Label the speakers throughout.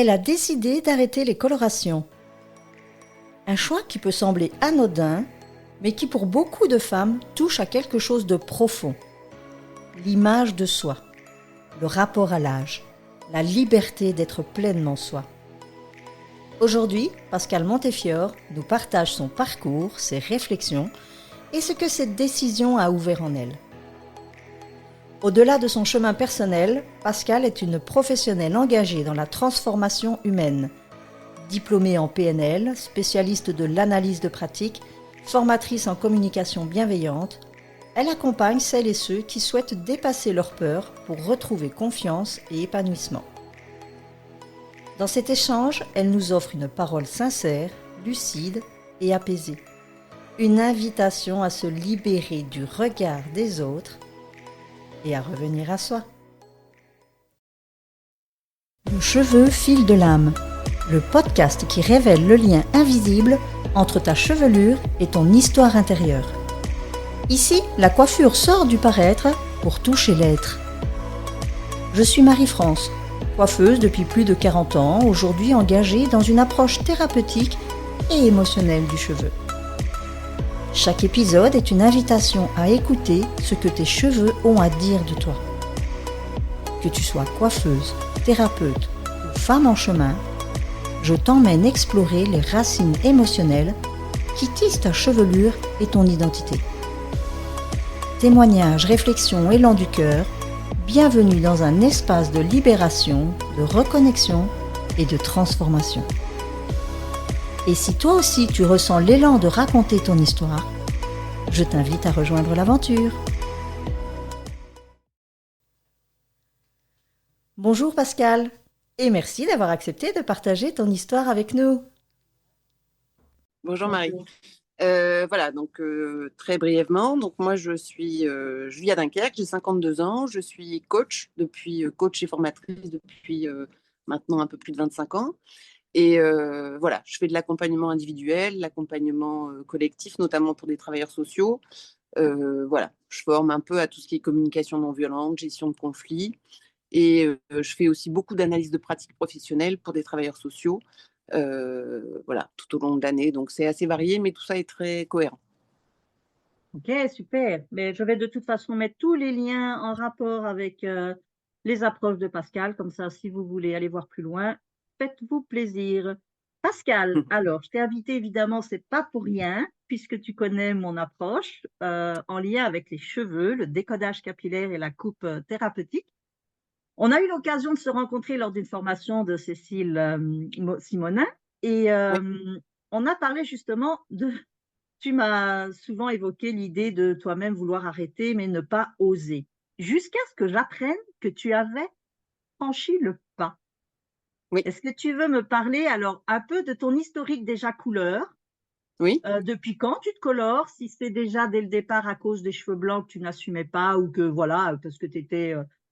Speaker 1: elle a décidé d'arrêter les colorations. Un choix qui peut sembler anodin, mais qui pour beaucoup de femmes touche à quelque chose de profond. L'image de soi, le rapport à l'âge, la liberté d'être pleinement soi. Aujourd'hui, Pascale Montefiore nous partage son parcours, ses réflexions et ce que cette décision a ouvert en elle. Au-delà de son chemin personnel, Pascale est une professionnelle engagée dans la transformation humaine. Diplômée en PNL, spécialiste de l'analyse de pratique, formatrice en communication bienveillante, elle accompagne celles et ceux qui souhaitent dépasser leurs peurs pour retrouver confiance et épanouissement. Dans cet échange, elle nous offre une parole sincère, lucide et apaisée. Une invitation à se libérer du regard des autres et à revenir à soi. Le cheveu fil de l'âme, le podcast qui révèle le lien invisible entre ta chevelure et ton histoire intérieure. Ici, la coiffure sort du paraître pour toucher l'être. Je suis Marie-France, coiffeuse depuis plus de 40 ans, aujourd'hui engagée dans une approche thérapeutique et émotionnelle du cheveu. Chaque épisode est une invitation à écouter ce que tes cheveux ont à dire de toi. Que tu sois coiffeuse, thérapeute ou femme en chemin, je t'emmène explorer les racines émotionnelles qui tissent ta chevelure et ton identité. Témoignages, réflexions, élan du cœur, bienvenue dans un espace de libération, de reconnexion et de transformation. Et si toi aussi tu ressens l'élan de raconter ton histoire, je t'invite à rejoindre l'aventure. Bonjour Pascale, et merci d'avoir accepté de partager ton histoire avec nous.
Speaker 2: Bonjour Marie. Voilà, donc très brièvement, donc moi je vis à Dunkerque, j'ai 52 ans, je suis coach et formatrice depuis maintenant un peu plus de 25 ans. Et voilà, je fais de l'accompagnement individuel, l'accompagnement collectif, notamment pour des travailleurs sociaux. Voilà, je forme un peu à tout ce qui est communication non violente, gestion de conflits. Et je fais aussi beaucoup d'analyse de pratiques professionnelles pour des travailleurs sociaux. Voilà, tout au long de l'année. Donc, c'est assez varié, mais tout ça est très cohérent.
Speaker 3: Ok, super. Mais je vais de toute façon mettre tous les liens en rapport avec les approches de Pascal. Comme ça, si vous voulez aller voir plus loin, faites-vous plaisir. Pascal, alors, je t'ai invité, évidemment, c'est pas pour rien, puisque tu connais mon approche en lien avec les cheveux, le décodage capillaire et la coupe thérapeutique. On a eu l'occasion de se rencontrer lors d'une formation de Cécile Simonin et
Speaker 2: Oui.
Speaker 3: on a parlé justement de. Tu m'as souvent évoqué l'idée de toi-même vouloir arrêter, mais ne pas oser, jusqu'à ce que j'apprenne que tu avais franchi le pas.
Speaker 2: Oui.
Speaker 3: Est-ce que tu veux me parler alors un peu de ton historique déjà couleur?
Speaker 2: Oui.
Speaker 3: Depuis quand tu te colores? Si c'est déjà dès le départ à cause des cheveux blancs que tu n'assumais pas ou que voilà, parce que tu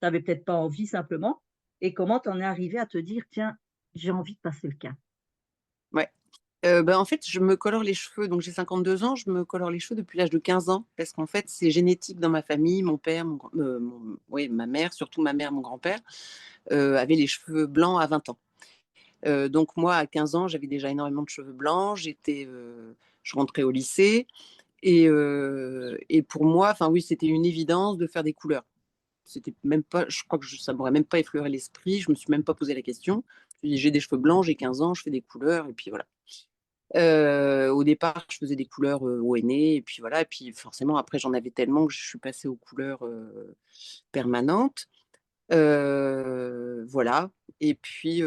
Speaker 3: n'avais peut-être pas envie simplement. Et comment tu en es arrivé à te dire, tiens, j'ai envie de passer le cap?
Speaker 2: Ouais. En fait, je me colore les cheveux. Donc, j'ai 52 ans. Je me colore les cheveux depuis l'âge de 15 ans parce qu'en fait, c'est génétique dans ma famille. Mon père, ma mère, surtout ma mère, mon grand-père, avaient les cheveux blancs à 20 ans. Donc, moi, à 15 ans, j'avais déjà énormément de cheveux blancs. Je rentrais au lycée. Et pour moi, enfin oui, c'était une évidence de faire des couleurs. C'était même pas, je crois que ça m'aurait même pas effleuré l'esprit. Je me suis même pas posé la question. Je me suis dit, j'ai des cheveux blancs, j'ai 15 ans, je fais des couleurs et puis voilà. Au départ, je faisais des couleurs au henné et puis voilà. Et puis forcément, après, j'en avais tellement que je suis passée aux couleurs permanentes. Voilà. Et puis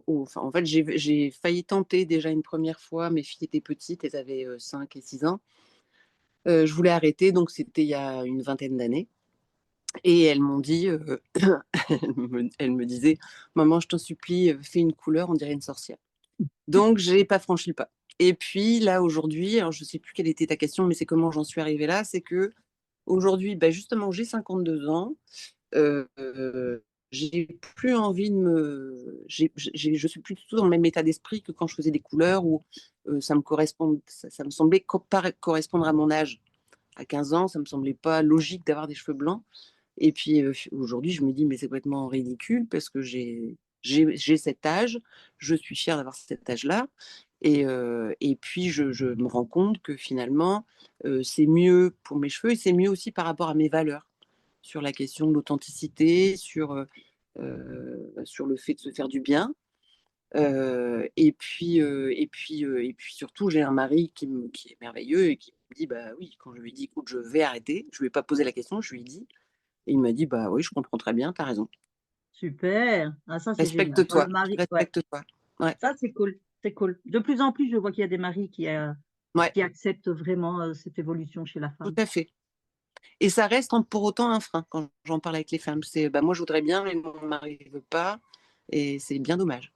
Speaker 2: enfin, en fait, j'ai failli tenter déjà une première fois. Mes filles étaient petites, elles avaient 5 et 6 ans. Je voulais arrêter, donc c'était il y a une vingtaine d'années. Et elles m'ont dit, elles me disaient: «Maman, je t'en supplie, fais une couleur, on dirait une sorcière». Donc j'ai pas franchi le pas. Et puis là, aujourd'hui, alors je sais plus quelle était ta question, mais c'est comment j'en suis arrivée là, c'est qu'aujourd'hui, justement, j'ai 52 ans, heu, j'ai plus envie de me je suis plus du tout dans le même état d'esprit que quand je faisais des couleurs où, ça me semblait correspondre à mon âge. À 15 ans, ça me semblait pas logique d'avoir des cheveux blancs. Et puis, aujourd'hui, je me dis: «Mais c'est complètement ridicule» parce que j'ai j'ai cet âge, je suis fière d'avoir cet âge-là. Et puis, je me rends compte que finalement, c'est mieux pour mes cheveux et c'est mieux aussi par rapport à mes valeurs sur la question de l'authenticité, sur le fait de se faire du bien. Et puis surtout, j'ai un mari qui est merveilleux et qui me dit, bah oui, quand je lui dis, écoute, je vais arrêter, je lui ai pas posé la question, je lui ai dit, et il m'a dit, bah oui, je comprends très bien, tu as raison.
Speaker 3: Super. Ah, ça, c'est génial. Quand le
Speaker 2: Respecte-toi,
Speaker 3: mari, ouais,
Speaker 2: respecte-toi. Ouais,
Speaker 3: ça, c'est cool. C'est cool. De plus en plus, je vois qu'il y a des maris
Speaker 2: ouais,
Speaker 3: qui acceptent vraiment cette évolution chez la
Speaker 2: tout
Speaker 3: femme.
Speaker 2: à fait. Et ça reste pour autant un frein quand j'en parle avec les femmes. C'est, bah moi, je voudrais bien, mais mon mari ne veut pas, et c'est bien dommage.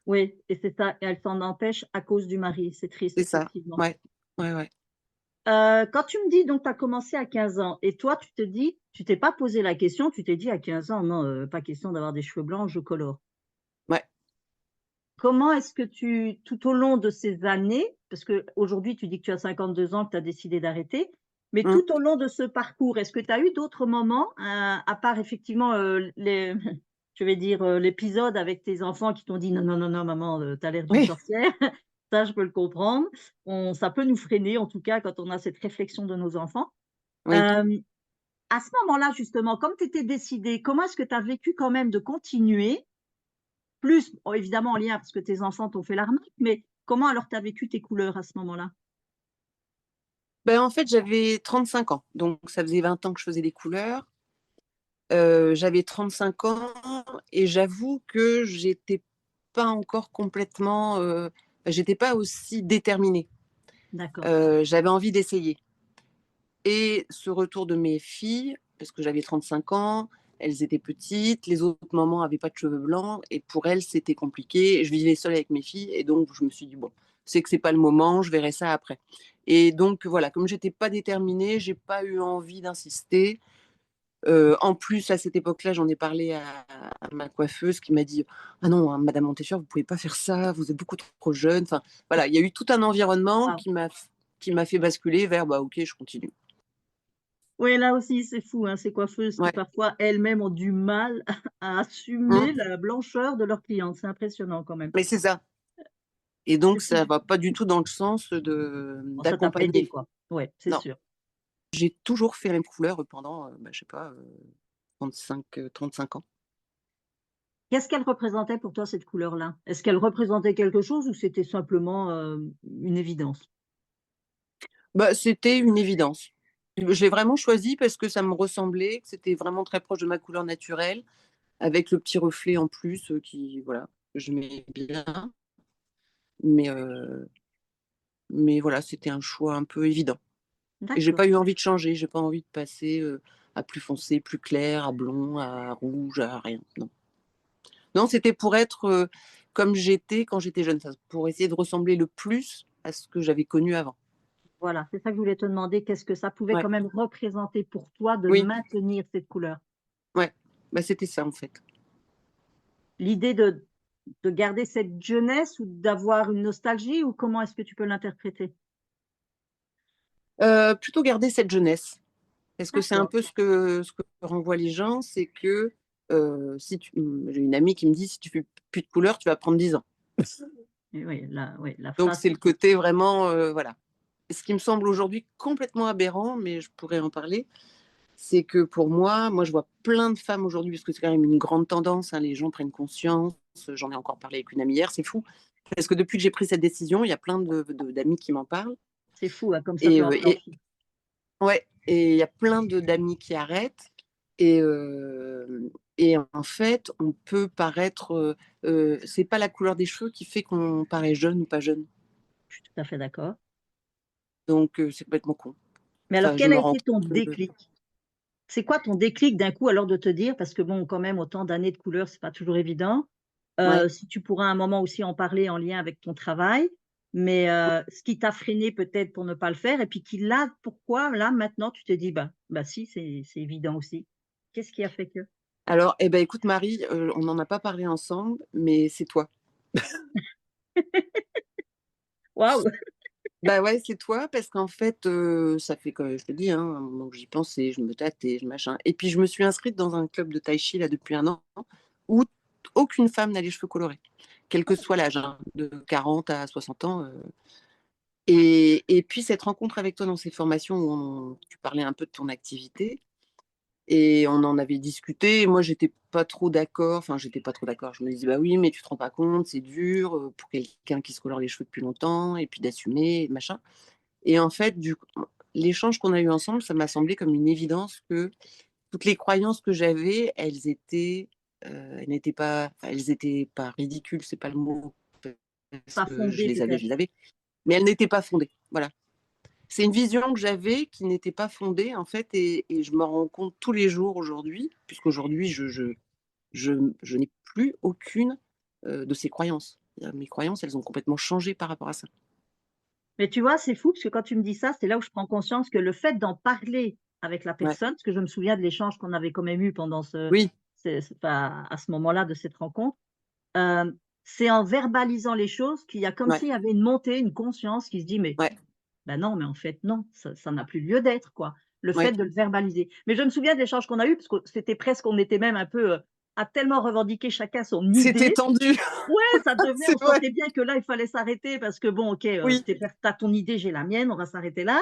Speaker 3: Oui, et c'est ça. Et elle s'en empêche à cause du mari. C'est triste,
Speaker 2: C'est ça,
Speaker 3: effectivement.
Speaker 2: ouais, ouais, ouais.
Speaker 3: Quand tu me dis, donc, tu as commencé à 15 ans, et toi, tu te dis, tu t'es pas posé la question, tu t'es dit à 15 ans, non, pas question d'avoir des cheveux blancs, je colore.
Speaker 2: Ouais.
Speaker 3: Comment est-ce que tout au long de ces années, parce qu'aujourd'hui, tu dis que tu as 52 ans, que tu as décidé d'arrêter, mais
Speaker 2: Mmh.
Speaker 3: tout au long de ce parcours, est-ce que tu as eu d'autres moments, à part effectivement je vais dire, l'épisode avec tes enfants qui t'ont dit: «Non, non, non, non, maman, tu as l'air d'une
Speaker 2: Oui,
Speaker 3: sorcière», ça, je peux le comprendre. Ça peut nous freiner, en tout cas, quand on a cette réflexion de nos enfants.
Speaker 2: oui.
Speaker 3: Hem, à ce moment-là, justement, comme tu étais décidée, comment est-ce que tu as vécu quand même de continuer? Plus, bon, évidemment en lien parce que tes enfants t'ont fait la remarque, mais comment alors tu as vécu tes couleurs à ce moment-là?
Speaker 2: Ben, en fait, j'avais 35 ans, donc ça faisait 20 ans que je faisais des couleurs. J'avais 35 ans et j'avoue que j'étais pas encore complètement, j'étais pas aussi déterminée.
Speaker 3: D'accord.
Speaker 2: J'avais envie d'essayer et ce retour de mes filles, parce que j'avais 35 ans, elles étaient petites, les autres mamans avaient pas de cheveux blancs et pour elles, c'était compliqué. Je vivais seule avec mes filles et donc je me suis dit: «Bon, c'est que c'est pas le moment, je verrai ça après» et donc voilà, comme j'étais pas déterminée, j'ai pas eu envie d'insister. En plus, à cette époque-là, j'en ai parlé à ma coiffeuse qui m'a dit: «Ah non, hein, madame Montessur, vous pouvez pas faire ça, vous êtes beaucoup trop jeune». Enfin, voilà, il y a eu tout un environnement
Speaker 3: Waouh.
Speaker 2: qui m'a fait basculer vers: «Bah, OK, je continue».
Speaker 3: Oui, là aussi, c'est fou, hein, ces coiffeuses qui
Speaker 2: Ouais.
Speaker 3: parfois elles-mêmes ont du mal à assumer
Speaker 2: Mmh.
Speaker 3: la blancheur de leurs clientes. C'est impressionnant quand même.
Speaker 2: Mais c'est ça et donc
Speaker 3: Qu'est-ce que
Speaker 2: ça
Speaker 3: tu
Speaker 2: va pas du tout dans le sens de
Speaker 3: bon, ça t'a pas aidé,
Speaker 2: d'accompagner.
Speaker 3: quoi. Ouais, c'est
Speaker 2: Non,
Speaker 3: sûr.
Speaker 2: j'ai toujours fait la même couleur pendant, bah, je sais pas, 35 ans.
Speaker 3: Qu'est-ce qu'elle représentait pour toi cette couleur-là? Est-ce qu'elle représentait quelque chose ou c'était simplement, une évidence?
Speaker 2: Bah, c'était une évidence. Je l'ai vraiment choisi parce que ça me ressemblait, que c'était vraiment très proche de ma couleur naturelle. Avec le petit reflet en plus, qui voilà, que j'aimais bien. Mais, mais voilà, c'était un choix un peu évident. Et j'ai
Speaker 3: D'accord.
Speaker 2: pas eu envie de changer, j'ai pas envie de passer, à plus foncé, plus clair, à blond, à rouge, à rien, non. Non, c'était pour être, comme j'étais quand j'étais jeune, enfin, pour essayer de ressembler le plus à ce que j'avais connu avant.
Speaker 3: Voilà, c'est ça que je voulais te demander. Qu'est-ce que ça pouvait
Speaker 2: Ouais,
Speaker 3: quand même représenter pour toi de
Speaker 2: oui,
Speaker 3: maintenir cette couleur?
Speaker 2: ouais, bah, c'était ça en fait.
Speaker 3: L'idée de garder cette jeunesse ou d'avoir une nostalgie ou comment est-ce que tu peux l'interpréter?
Speaker 2: Plutôt garder cette jeunesse. Parce que c'est un
Speaker 3: D'accord.
Speaker 2: peu ce que renvoient les gens, c'est que, si j'ai une amie qui me dit: «Si tu fais plus de couleurs, tu vas prendre 10 ans».
Speaker 3: Et oui, la
Speaker 2: Donc
Speaker 3: phrase
Speaker 2: c'est le côté vraiment, voilà. Ce qui me semble aujourd'hui complètement aberrant, mais je pourrais en parler, c'est que pour moi, je vois plein de femmes aujourd'hui, parce que c'est quand même une grande tendance, hein, les gens prennent conscience, j'en ai encore parlé avec une amie hier, c'est fou. Parce que depuis que j'ai pris cette décision, il y a plein d'amis qui m'en parlent
Speaker 3: c'est fou, hein, comme ça
Speaker 2: et
Speaker 3: peut
Speaker 2: heu et
Speaker 3: enclencher.
Speaker 2: ouais et il y a plein d'amis qui arrêtent et en fait, on peut paraître, c'est pas la couleur des cheveux qui fait qu'on paraît jeune ou pas jeune.
Speaker 3: Je suis tout à fait d'accord.
Speaker 2: Donc c'est complètement con.
Speaker 3: Mais alors
Speaker 2: Enfin, je
Speaker 3: quel
Speaker 2: me
Speaker 3: a
Speaker 2: rends
Speaker 3: été ton
Speaker 2: compte que
Speaker 3: déclic? C'est quoi ton déclic d'un coup alors de te dire parce que bon, quand même autant d'années de couleur, c'est pas toujours évident.
Speaker 2: ouais.
Speaker 3: Si tu pourras un moment aussi en parler en lien avec ton travail, mais ce qui t'a freiné peut-être pour ne pas le faire et puis qui là, pourquoi là maintenant tu te dis: «Bah si, c'est évident aussi». Qu'est-ce qui a fait que?
Speaker 2: Alors eh ben, écoute Marie, on n'en a pas parlé ensemble, mais c'est toi.
Speaker 3: Waouh!
Speaker 2: Bah, ouais, c'est toi parce qu'en fait, ça fait que je te dis, hein, un moment que j'y pensais, je me tâtais, je machin et puis je me suis inscrite dans un club de tai chi là depuis 1 an où aucune femme n'a les cheveux colorés, quel que soit l'âge, hein, de 40 à 60 ans. Et puis cette rencontre avec toi dans ces formations où tu parlais un peu de ton activité, et on en avait discuté. Moi, j'étais pas trop d'accord. Enfin, j'étais pas trop d'accord. Je me disais, bah oui, mais tu te rends pas compte, c'est dur pour quelqu'un qui se colore les cheveux depuis longtemps, et puis d'assumer, machin. Et en fait, l'échange qu'on a eu ensemble, ça m'a semblé comme une évidence que toutes les croyances que j'avais, elles n'étaient pas ridicules, c'est pas le mot, parce
Speaker 3: Pas
Speaker 2: que
Speaker 3: fondé
Speaker 2: je
Speaker 3: peut-être.
Speaker 2: les avais, mais elles n'étaient pas fondées. Voilà. C'est une vision que j'avais qui n'était pas fondée, en fait, et je me rends compte tous les jours aujourd'hui, puisqu'aujourd'hui, je n'ai plus aucune de ces croyances. Mes croyances, elles ont complètement changé par rapport à ça.
Speaker 3: Mais tu vois, c'est fou parce que quand tu me dis ça, c'est là où je prends conscience que le fait d'en parler avec la
Speaker 2: Ouais.
Speaker 3: personne, parce que je me souviens de l'échange qu'on avait quand même eu pendant
Speaker 2: Oui,
Speaker 3: enfin, à ce moment-là de cette rencontre, euh, c'est en verbalisant les choses qu'il y a comme
Speaker 2: ouais,
Speaker 3: s'il y avait une montée, une conscience qui se dit, mais
Speaker 2: ouais,
Speaker 3: ben non, mais en fait, non, ça n'a plus lieu d'être, quoi. Le fait
Speaker 2: ouais.
Speaker 3: de le verbaliser. Mais je me souviens de l'échange qu'on a eu, parce que c'était presque, on était même un peu à tellement revendiquer chacun son
Speaker 2: C'était
Speaker 3: idée.
Speaker 2: tendu,
Speaker 3: Ouais, ça devenait,
Speaker 2: c'est
Speaker 3: on
Speaker 2: vrai.
Speaker 3: sentait bien que là, il fallait s'arrêter parce que bon, OK,
Speaker 2: Oui,
Speaker 3: tu ton idée, j'ai la mienne, on va s'arrêter là.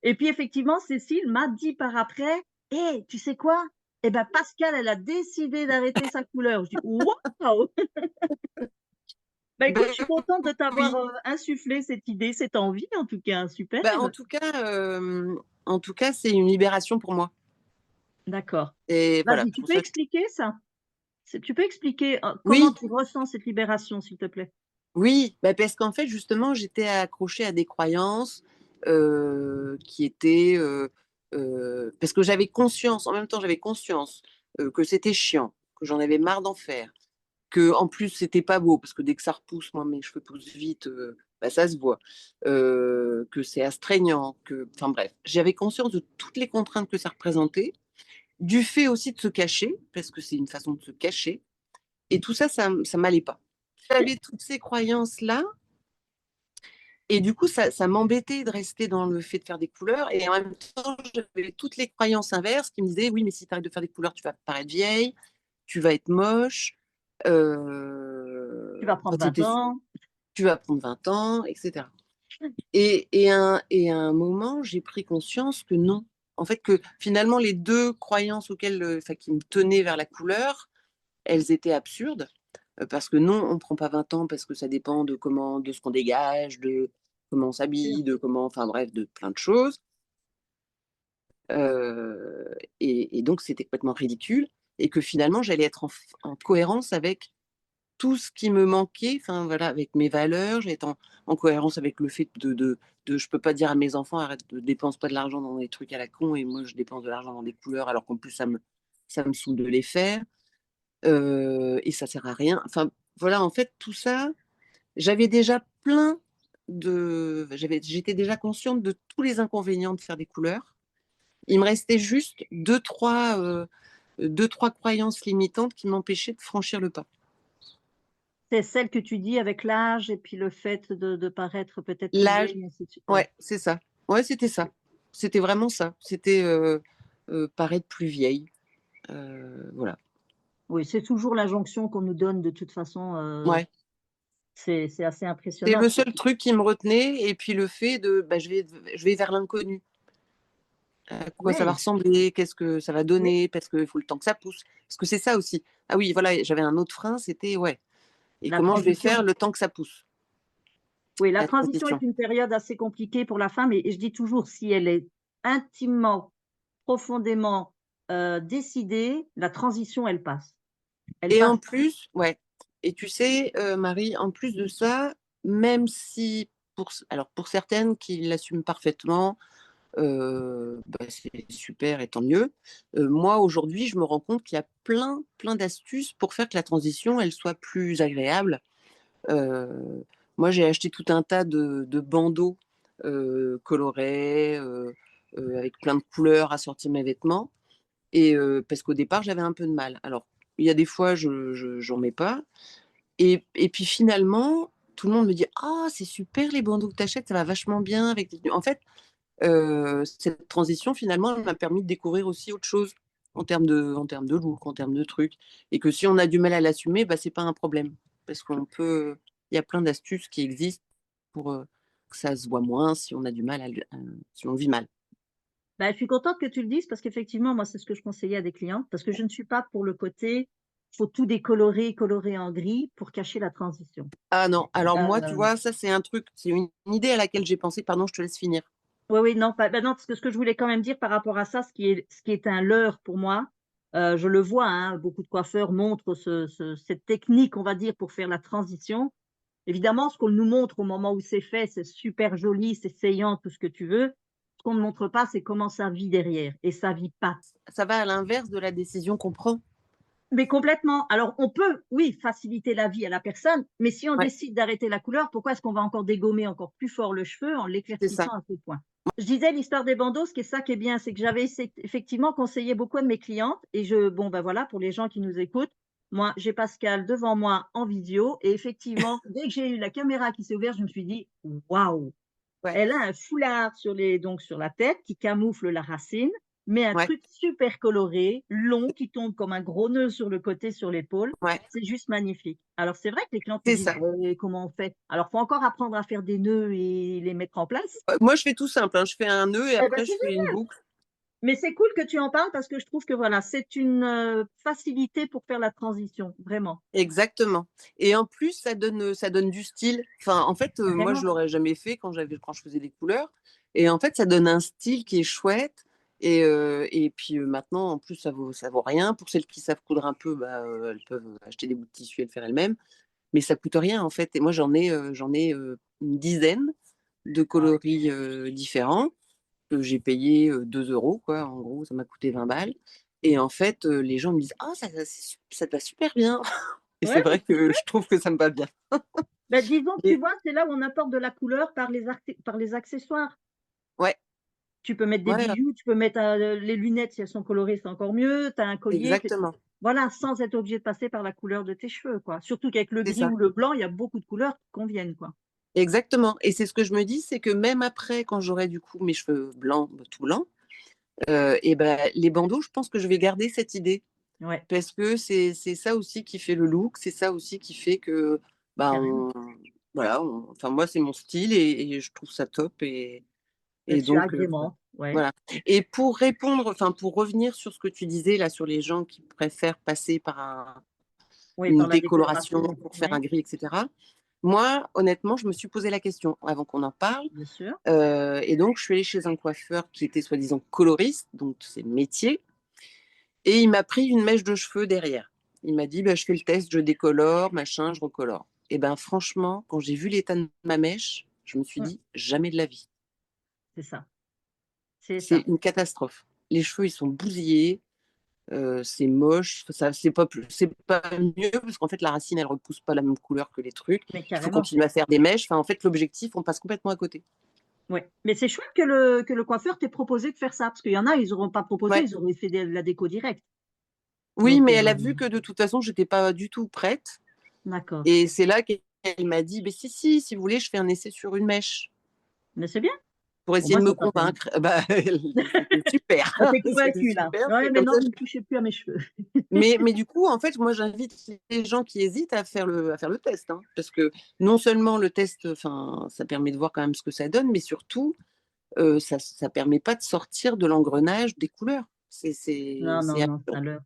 Speaker 3: Et puis effectivement, Cécile m'a dit par après: «Hé, tu sais quoi? Eh ben, Pascal, elle a décidé d'arrêter sa couleur». Je dis: «Waouh!» Bah, écoute, je
Speaker 2: ben
Speaker 3: suis contente de t'avoir,
Speaker 2: oui.
Speaker 3: insufflé cette idée, cette envie en tout cas, super.
Speaker 2: Ben, en tout cas, c'est une libération pour moi.
Speaker 3: D'accord.
Speaker 2: Et voilà,
Speaker 3: Vas-y,
Speaker 2: c'est
Speaker 3: tu
Speaker 2: pour
Speaker 3: peux
Speaker 2: ça que
Speaker 3: expliquer ça? Tu peux expliquer, comment
Speaker 2: oui,
Speaker 3: tu ressens cette libération, s'il te plaît?
Speaker 2: oui, bah, parce qu'en fait, justement, j'étais accrochée à des croyances, qui étaient, parce que j'avais conscience, en même temps, j'avais conscience, que c'était chiant, que j'en avais marre d'en faire, qu'en plus, c'était pas beau parce que dès que ça repousse, moi, mes cheveux poussent vite, bah, ça se voit, que c'est astreignant, enfin bref. J'avais conscience de toutes les contraintes que ça représentait, du fait aussi de se cacher, parce que c'est une façon de se cacher, et tout ça, ça m'allait pas. J'avais toutes ces croyances-là, et du coup, ça m'embêtait de rester dans le fait de faire des couleurs, et en même temps, j'avais toutes les croyances inverses qui me disaient: «Oui, mais si tu arrêtes de faire des couleurs, tu vas paraître vieille, tu vas être moche,
Speaker 3: Tu vas prendre
Speaker 2: enfin,
Speaker 3: 20 ans.
Speaker 2: tu vas prendre 20 ans», et cetera. Et à un moment, j'ai pris conscience que non. En fait, que finalement, les 2 croyances enfin, qui me tenaient vers la couleur, elles étaient absurdes, parce que non, on ne prend pas 20 ans parce que ça dépend de ce qu'on dégage, de comment on s'habille, de comment, enfin bref, de plein de choses. Et donc c'était complètement ridicule, et que finalement j'allais être en cohérence avec tout ce qui me manquait, enfin voilà, avec mes valeurs, j'allais être en cohérence avec le fait je peux pas dire à mes enfants: «Arrête, de dépense pas de l'argent dans des trucs à la con», et moi je dépense de l'argent dans des couleurs alors qu'en plus ça me saoule de les faire, et ça sert à rien. Enfin voilà, en fait tout ça, j'avais déjà j'étais déjà consciente de tous les inconvénients de faire des couleurs. Il me restait juste 2-3 croyances limitantes qui m'empêchaient de franchir le pas.
Speaker 3: C'est celle que tu dis avec l'âge et puis le fait de paraître peut-être plus
Speaker 2: L'âge,
Speaker 3: vieille, ainsi de suite, ouais.
Speaker 2: ouais, c'est ça. Ouais, c'était ça. C'était vraiment ça. C'était, paraître plus vieille, voilà.
Speaker 3: Oui, c'est toujours l'injonction qu'on nous donne de toute façon,
Speaker 2: Ouais,
Speaker 3: c'est assez
Speaker 2: c'est
Speaker 3: impressionnant
Speaker 2: le
Speaker 3: parce que
Speaker 2: seul truc qui me retenait, et puis le fait bah, je vais vers l'inconnu. À quoi ça va
Speaker 3: ouais,
Speaker 2: ressembler? Qu'est-ce que ça va
Speaker 3: oui,
Speaker 2: donner? Parce qu'il faut le temps que ça pousse. Parce que c'est ça aussi. Ah oui, voilà, j'avais un autre frein, c'était ouais, et
Speaker 3: la
Speaker 2: comment je vais
Speaker 3: transition.
Speaker 2: faire le temps que ça pousse?
Speaker 3: Oui, la
Speaker 2: La
Speaker 3: transition est
Speaker 2: transition.
Speaker 3: une période assez compliquée pour la femme et je dis toujours si elle est intimement, profondément, décidée, la transition, elle passe. Elle
Speaker 2: Et en
Speaker 3: passe.
Speaker 2: plus, ouais, et tu sais, Marie, en plus de ça, même si alors pour certaines qui l'assument parfaitement, bah, c'est super et tant mieux. Moi aujourd'hui, je me rends compte qu'il y a plein d'astuces pour faire que la transition, elle soit plus agréable. Heu, Moi, j'ai acheté tout un tas de bandeaux, colorés, avec plein de couleurs assorties mes vêtements, et parce qu'au départ, j'avais un peu de mal. Alors, il y a des fois, j'en mets pas, et puis finalement, tout le monde me dit: «Ah, c'est super les bandeaux que tu achètes, ça va vachement bien avec tes tenues». En fait, cette transition finalement, elle m'a permis de découvrir aussi autre chose. en termes de look, en termes de trucs. Et que si on a du mal à l'assumer, bah, c'est pas un problème. Parce il y a plein d'astuces qui existent pour que ça se voit moins si on a du mal si on vit mal.
Speaker 3: Bah, je suis contente que tu le dises parce qu'effectivement, moi, c'est ce que je conseillais à des clientes parce que je ne suis pas pour le côté, faut tout décolorer, colorer en gris pour cacher la transition.
Speaker 2: Ah non, alors moi, tu
Speaker 3: Euh,
Speaker 2: vois, ça c'est un truc, c'est une idée à laquelle j'ai pensé. Pardon, je te laisse finir.
Speaker 3: Oui, oui, non, non, parce que ce que je voulais quand même dire par rapport à ça, ce qui est un leurre pour moi, je le vois, hein, beaucoup de coiffeurs montrent cette technique, on va dire, pour faire la transition. Évidemment, ce qu'on nous montre au moment où c'est fait, c'est super joli, c'est saillant, tout ce que tu veux. Ce qu'on ne montre pas, c'est comment ça vit derrière. Et ça vit pas.
Speaker 2: Ça va à l'inverse de la décision qu'on prend.
Speaker 3: Mais complètement. Alors, on peut, oui, faciliter la vie à la personne, mais si on
Speaker 2: Ouais,
Speaker 3: décide d'arrêter la couleur, pourquoi est-ce qu'on va encore dégommer encore plus fort le cheveu en
Speaker 2: c'est ça.
Speaker 3: l'éclaircissant à ce point? Je disais l'histoire des bandeaux, ce qui est ça qui est bien, c'est que j'avais effectivement conseillé beaucoup à de mes clientes et bon, ben voilà, pour les gens qui nous écoutent, moi, j'ai Pascal devant moi en visio et effectivement, dès que j'ai eu la caméra qui s'est ouverte, je me suis dit, waouh,
Speaker 2: Ouais,
Speaker 3: elle a un foulard donc sur la tête qui camoufle la racine, mais un
Speaker 2: ouais,
Speaker 3: truc super coloré, long, qui tombe comme un gros nœud sur le côté, sur l'épaule.
Speaker 2: ouais,
Speaker 3: C'est juste magnifique. Alors, c'est vrai que les clients te
Speaker 2: c'est
Speaker 3: disent,
Speaker 2: ça.
Speaker 3: ouais, comment on fait? Alors, faut encore apprendre à faire des nœuds et les mettre en place.
Speaker 2: Moi, je fais tout simple, hein. Je fais un nœud et
Speaker 3: Eh ben,
Speaker 2: après,
Speaker 3: c'est
Speaker 2: je fais une boucle.
Speaker 3: mais c'est cool que tu en parles parce que je trouve que voilà, c'est une facilité pour faire la transition, vraiment.
Speaker 2: Exactement. Et en plus, ça donne du style. Enfin, en fait, moi, je
Speaker 3: Vraiment.
Speaker 2: l'aurais jamais fait quand je faisais des couleurs. Et en fait, ça donne un style qui est chouette. Et puis maintenant, en plus, ça vaut rien. Pour celles qui savent coudre un peu, bah, elles peuvent acheter des bouts de tissu et le faire elles-mêmes. Mais ça coûte rien, en fait. Et moi, j'en ai une dizaine de
Speaker 3: Ah ouais.
Speaker 2: coloris différents que j'ai payé 2 euros, quoi. En gros, ça m'a coûté 20 balles. Et en fait, les gens me disent: «Ah, ça te va super bien!» Et c'est
Speaker 3: Ouais, mais
Speaker 2: vrai
Speaker 3: c'est
Speaker 2: que
Speaker 3: chouette.
Speaker 2: je trouve que ça me va bien.
Speaker 3: Ben, disons que tu
Speaker 2: Mais
Speaker 3: vois, c'est là où on apporte de la couleur par les accessoires.
Speaker 2: ouais,
Speaker 3: Tu peux mettre des
Speaker 2: ouais,
Speaker 3: bijoux, tu peux mettre, les lunettes si elles sont colorées, c'est encore mieux. Tu as un collier, tu
Speaker 2: exactement,
Speaker 3: voilà, sans être obligé de passer par la couleur de tes cheveux, quoi. Surtout qu'avec le
Speaker 2: c'est
Speaker 3: gris
Speaker 2: ça.
Speaker 3: ou le blanc, il y a beaucoup de couleurs qui conviennent, quoi.
Speaker 2: Exactement et c'est ce que je me dis, c'est que même après, quand j'aurai du coup mes cheveux blancs, bah, tout blancs, et bah, les bandeaux, je pense que je vais garder cette idée
Speaker 3: Ouais,
Speaker 2: parce que c'est ça aussi qui fait le look, c'est ça aussi qui fait que, bah,
Speaker 3: carrément.
Speaker 2: enfin moi, c'est mon style et je trouve ça top
Speaker 3: Et
Speaker 2: et
Speaker 3: tu
Speaker 2: donc
Speaker 3: agrémentes, ouais.
Speaker 2: voilà et pour répondre, enfin, pour revenir sur ce que tu disais là, sur les gens qui préfèrent passer par
Speaker 3: Oui,
Speaker 2: une
Speaker 3: par la
Speaker 2: décoloration
Speaker 3: décoloration,
Speaker 2: pour faire un
Speaker 3: oui,
Speaker 2: gris et cetera. Moi, honnêtement, je me suis posé la question avant qu'on en parle,
Speaker 3: bien sûr.
Speaker 2: et donc je suis allée chez un coiffeur qui était soi-disant coloriste, donc c'est le métier et il m'a pris une mèche de cheveux derrière. Il m'a dit: «Bah, je fais le test, je décolore, machin, je recolore» et ben franchement, quand j'ai vu l'état de ma mèche, je me suis
Speaker 3: Ouais,
Speaker 2: dit: «Jamais de la vie».
Speaker 3: c'est ça, c'est
Speaker 2: C'est
Speaker 3: ça.
Speaker 2: une catastrophe. Les cheveux, ils sont bousillés, c'est moche, ça c'est pas mieux parce qu'en fait la racine elle repousse pas la même couleur que les trucs.
Speaker 3: Mais
Speaker 2: Il faut
Speaker 3: carrément.
Speaker 2: continuer à faire des mèches, enfin en fait l'objectif on passe complètement à côté.
Speaker 3: Ouais. Mais c'est chouette que le coiffeur t'ait proposé de faire ça, parce qu'il y en a, ils auront pas proposé,
Speaker 2: Ouais.
Speaker 3: ils auraient fait de la déco directe.
Speaker 2: Oui,
Speaker 3: Donc
Speaker 2: mais elle a vu que de toute façon j'étais pas du tout prête
Speaker 3: d'accord.
Speaker 2: et c'est là qu'elle m'a dit: «Beh si vous voulez je fais un essai sur une mèche»
Speaker 3: Mais c'est bien,
Speaker 2: pour
Speaker 3: au
Speaker 2: essayer
Speaker 3: moins
Speaker 2: de me
Speaker 3: ça t'a permis.
Speaker 2: convaincre. Bah, c'était super,
Speaker 3: Ah, tu es
Speaker 2: c'était
Speaker 3: convaincue là.
Speaker 2: super,
Speaker 3: Ouais,
Speaker 2: c'est
Speaker 3: mais
Speaker 2: comme
Speaker 3: non,
Speaker 2: ça
Speaker 3: vous ne touchez plus à mes cheveux.
Speaker 2: mais du coup, en fait, moi, j'invite les gens qui hésitent à faire le test, hein, parce que non seulement le test, enfin, ça permet de voir quand même ce que ça donne, mais surtout, ça permet pas de sortir de l'engrenage des couleurs.
Speaker 3: Non, non,
Speaker 2: C'est
Speaker 3: non,
Speaker 2: absurde.
Speaker 3: ça l'heure.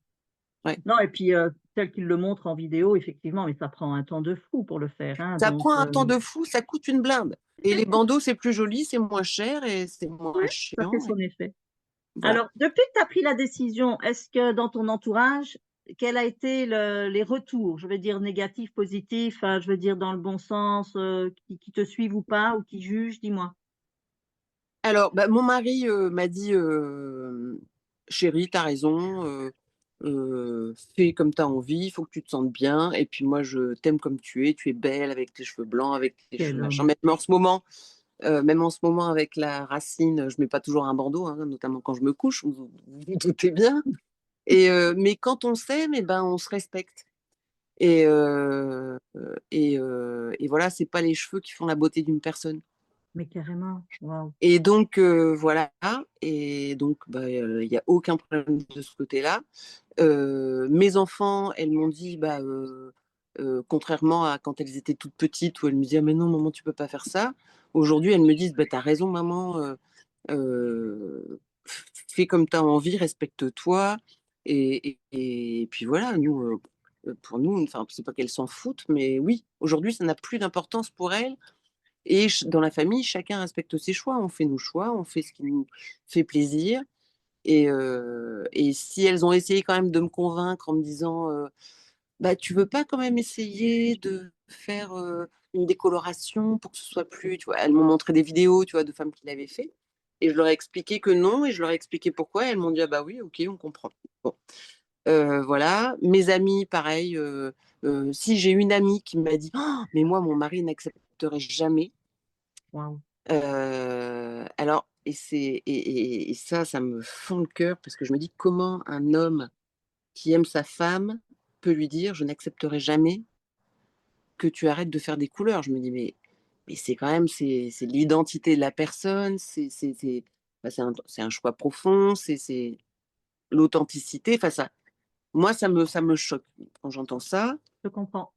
Speaker 2: Ouais.
Speaker 3: Non et puis, tel qu'il le montre en vidéo, effectivement, mais ça prend un temps de fou pour le faire, hein,
Speaker 2: Ça
Speaker 3: donc
Speaker 2: prend un temps de fou, ça coûte une blinde et les bandeaux, c'est plus joli, c'est moins cher et c'est moins
Speaker 3: ouais, ça fait
Speaker 2: chiant et
Speaker 3: son effet.
Speaker 2: voilà.
Speaker 3: Alors, depuis que tu as pris la décision, est-ce que dans ton entourage, quels a été les retours? Je veux dire négatifs, positifs, je veux dire dans le bon sens, qui te suivent ou pas, ou qui jugent? Dis-moi.
Speaker 2: Alors, bah, mon mari, m'a dit, «Chérie, tu as raison, fais comme tu as envie, il faut que tu te sentes bien et puis moi je t'aime comme tu es belle avec tes cheveux blancs, avec tes cheveux
Speaker 3: Quel
Speaker 2: machin».
Speaker 3: homme!
Speaker 2: Même en ce moment avec la racine, je mets pas toujours un bandeau, hein, notamment quand je me couche, vous vous doutez bien mais quand on s'aime et ben, on se respecte et voilà, c'est pas les cheveux qui font la beauté d'une personne.
Speaker 3: Mais carrément, waouh.
Speaker 2: Et donc, voilà. Et donc, bah, il n'y a aucun problème de ce côté-là. Mes enfants, elles m'ont dit, bah, contrairement à quand elles étaient toutes petites, où elles me disaient, «Ah, mais non, maman, tu peux pas faire ça». Aujourd'hui, elles me disent, bah, t'as raison, maman, fais comme tu as envie, respecte-toi. Et puis voilà, nous, pour nous, enfin, c'est pas qu'elles s'en foutent, mais oui, aujourd'hui, ça n'a plus d'importance pour elles. Et dans la famille, chacun respecte ses choix. On fait nos choix, on fait ce qui nous fait plaisir. Et si elles ont essayé quand même de me convaincre en me disant, bah, tu veux pas quand même essayer de faire une décoloration pour que ce soit plus, tu vois, elles m'ont montré des vidéos, tu vois, de femmes qui l'avaient fait. Et je leur ai expliqué que non, et je leur ai expliqué pourquoi. Et elles m'ont dit, ah bah oui, ok, on comprend. Bon, voilà. Mes amis, pareil. Si j'ai une amie qui m'a dit, oh, mais moi, mon mari n'accepterait jamais.
Speaker 3: Waouh.
Speaker 2: Alors, et ça me fend le cœur parce que je me dis comment un homme qui aime sa femme peut lui dire je n'accepterai jamais que tu arrêtes de faire des couleurs. Je me dis mais c'est quand même c'est l'identité de la personne, bah, c'est un choix profond, c'est l'authenticité. Enfin ça, moi ça me choque quand j'entends ça.
Speaker 3: Je comprends.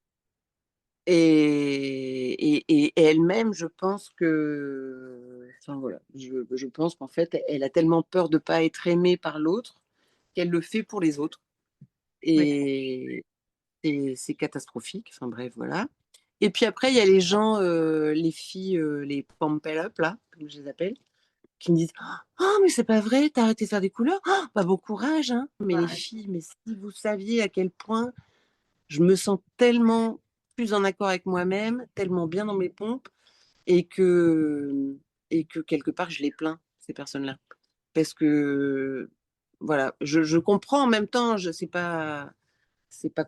Speaker 2: Et elle-même, je pense que, enfin voilà, je pense qu'en fait, elle a tellement peur de pas être aimée par l'autre qu'elle le fait pour les autres.
Speaker 3: Oui.
Speaker 2: Et c'est catastrophique. Enfin bref, voilà. Et puis après, il y a les gens, les filles, les Pampel Up, là, comme je les appelle, qui me disent, oh, mais c'est pas vrai, t'as arrêté de faire des couleurs? Oh, bah, bon courage, hein. Mais les
Speaker 3: Ouais.
Speaker 2: filles, mais si vous saviez à quel point je me sens tellement plus en accord avec moi-même, tellement bien dans mes pompes, et que, et que quelque part, je les plains, ces personnes-là. Parce que, voilà, je comprends en même temps, c'est pas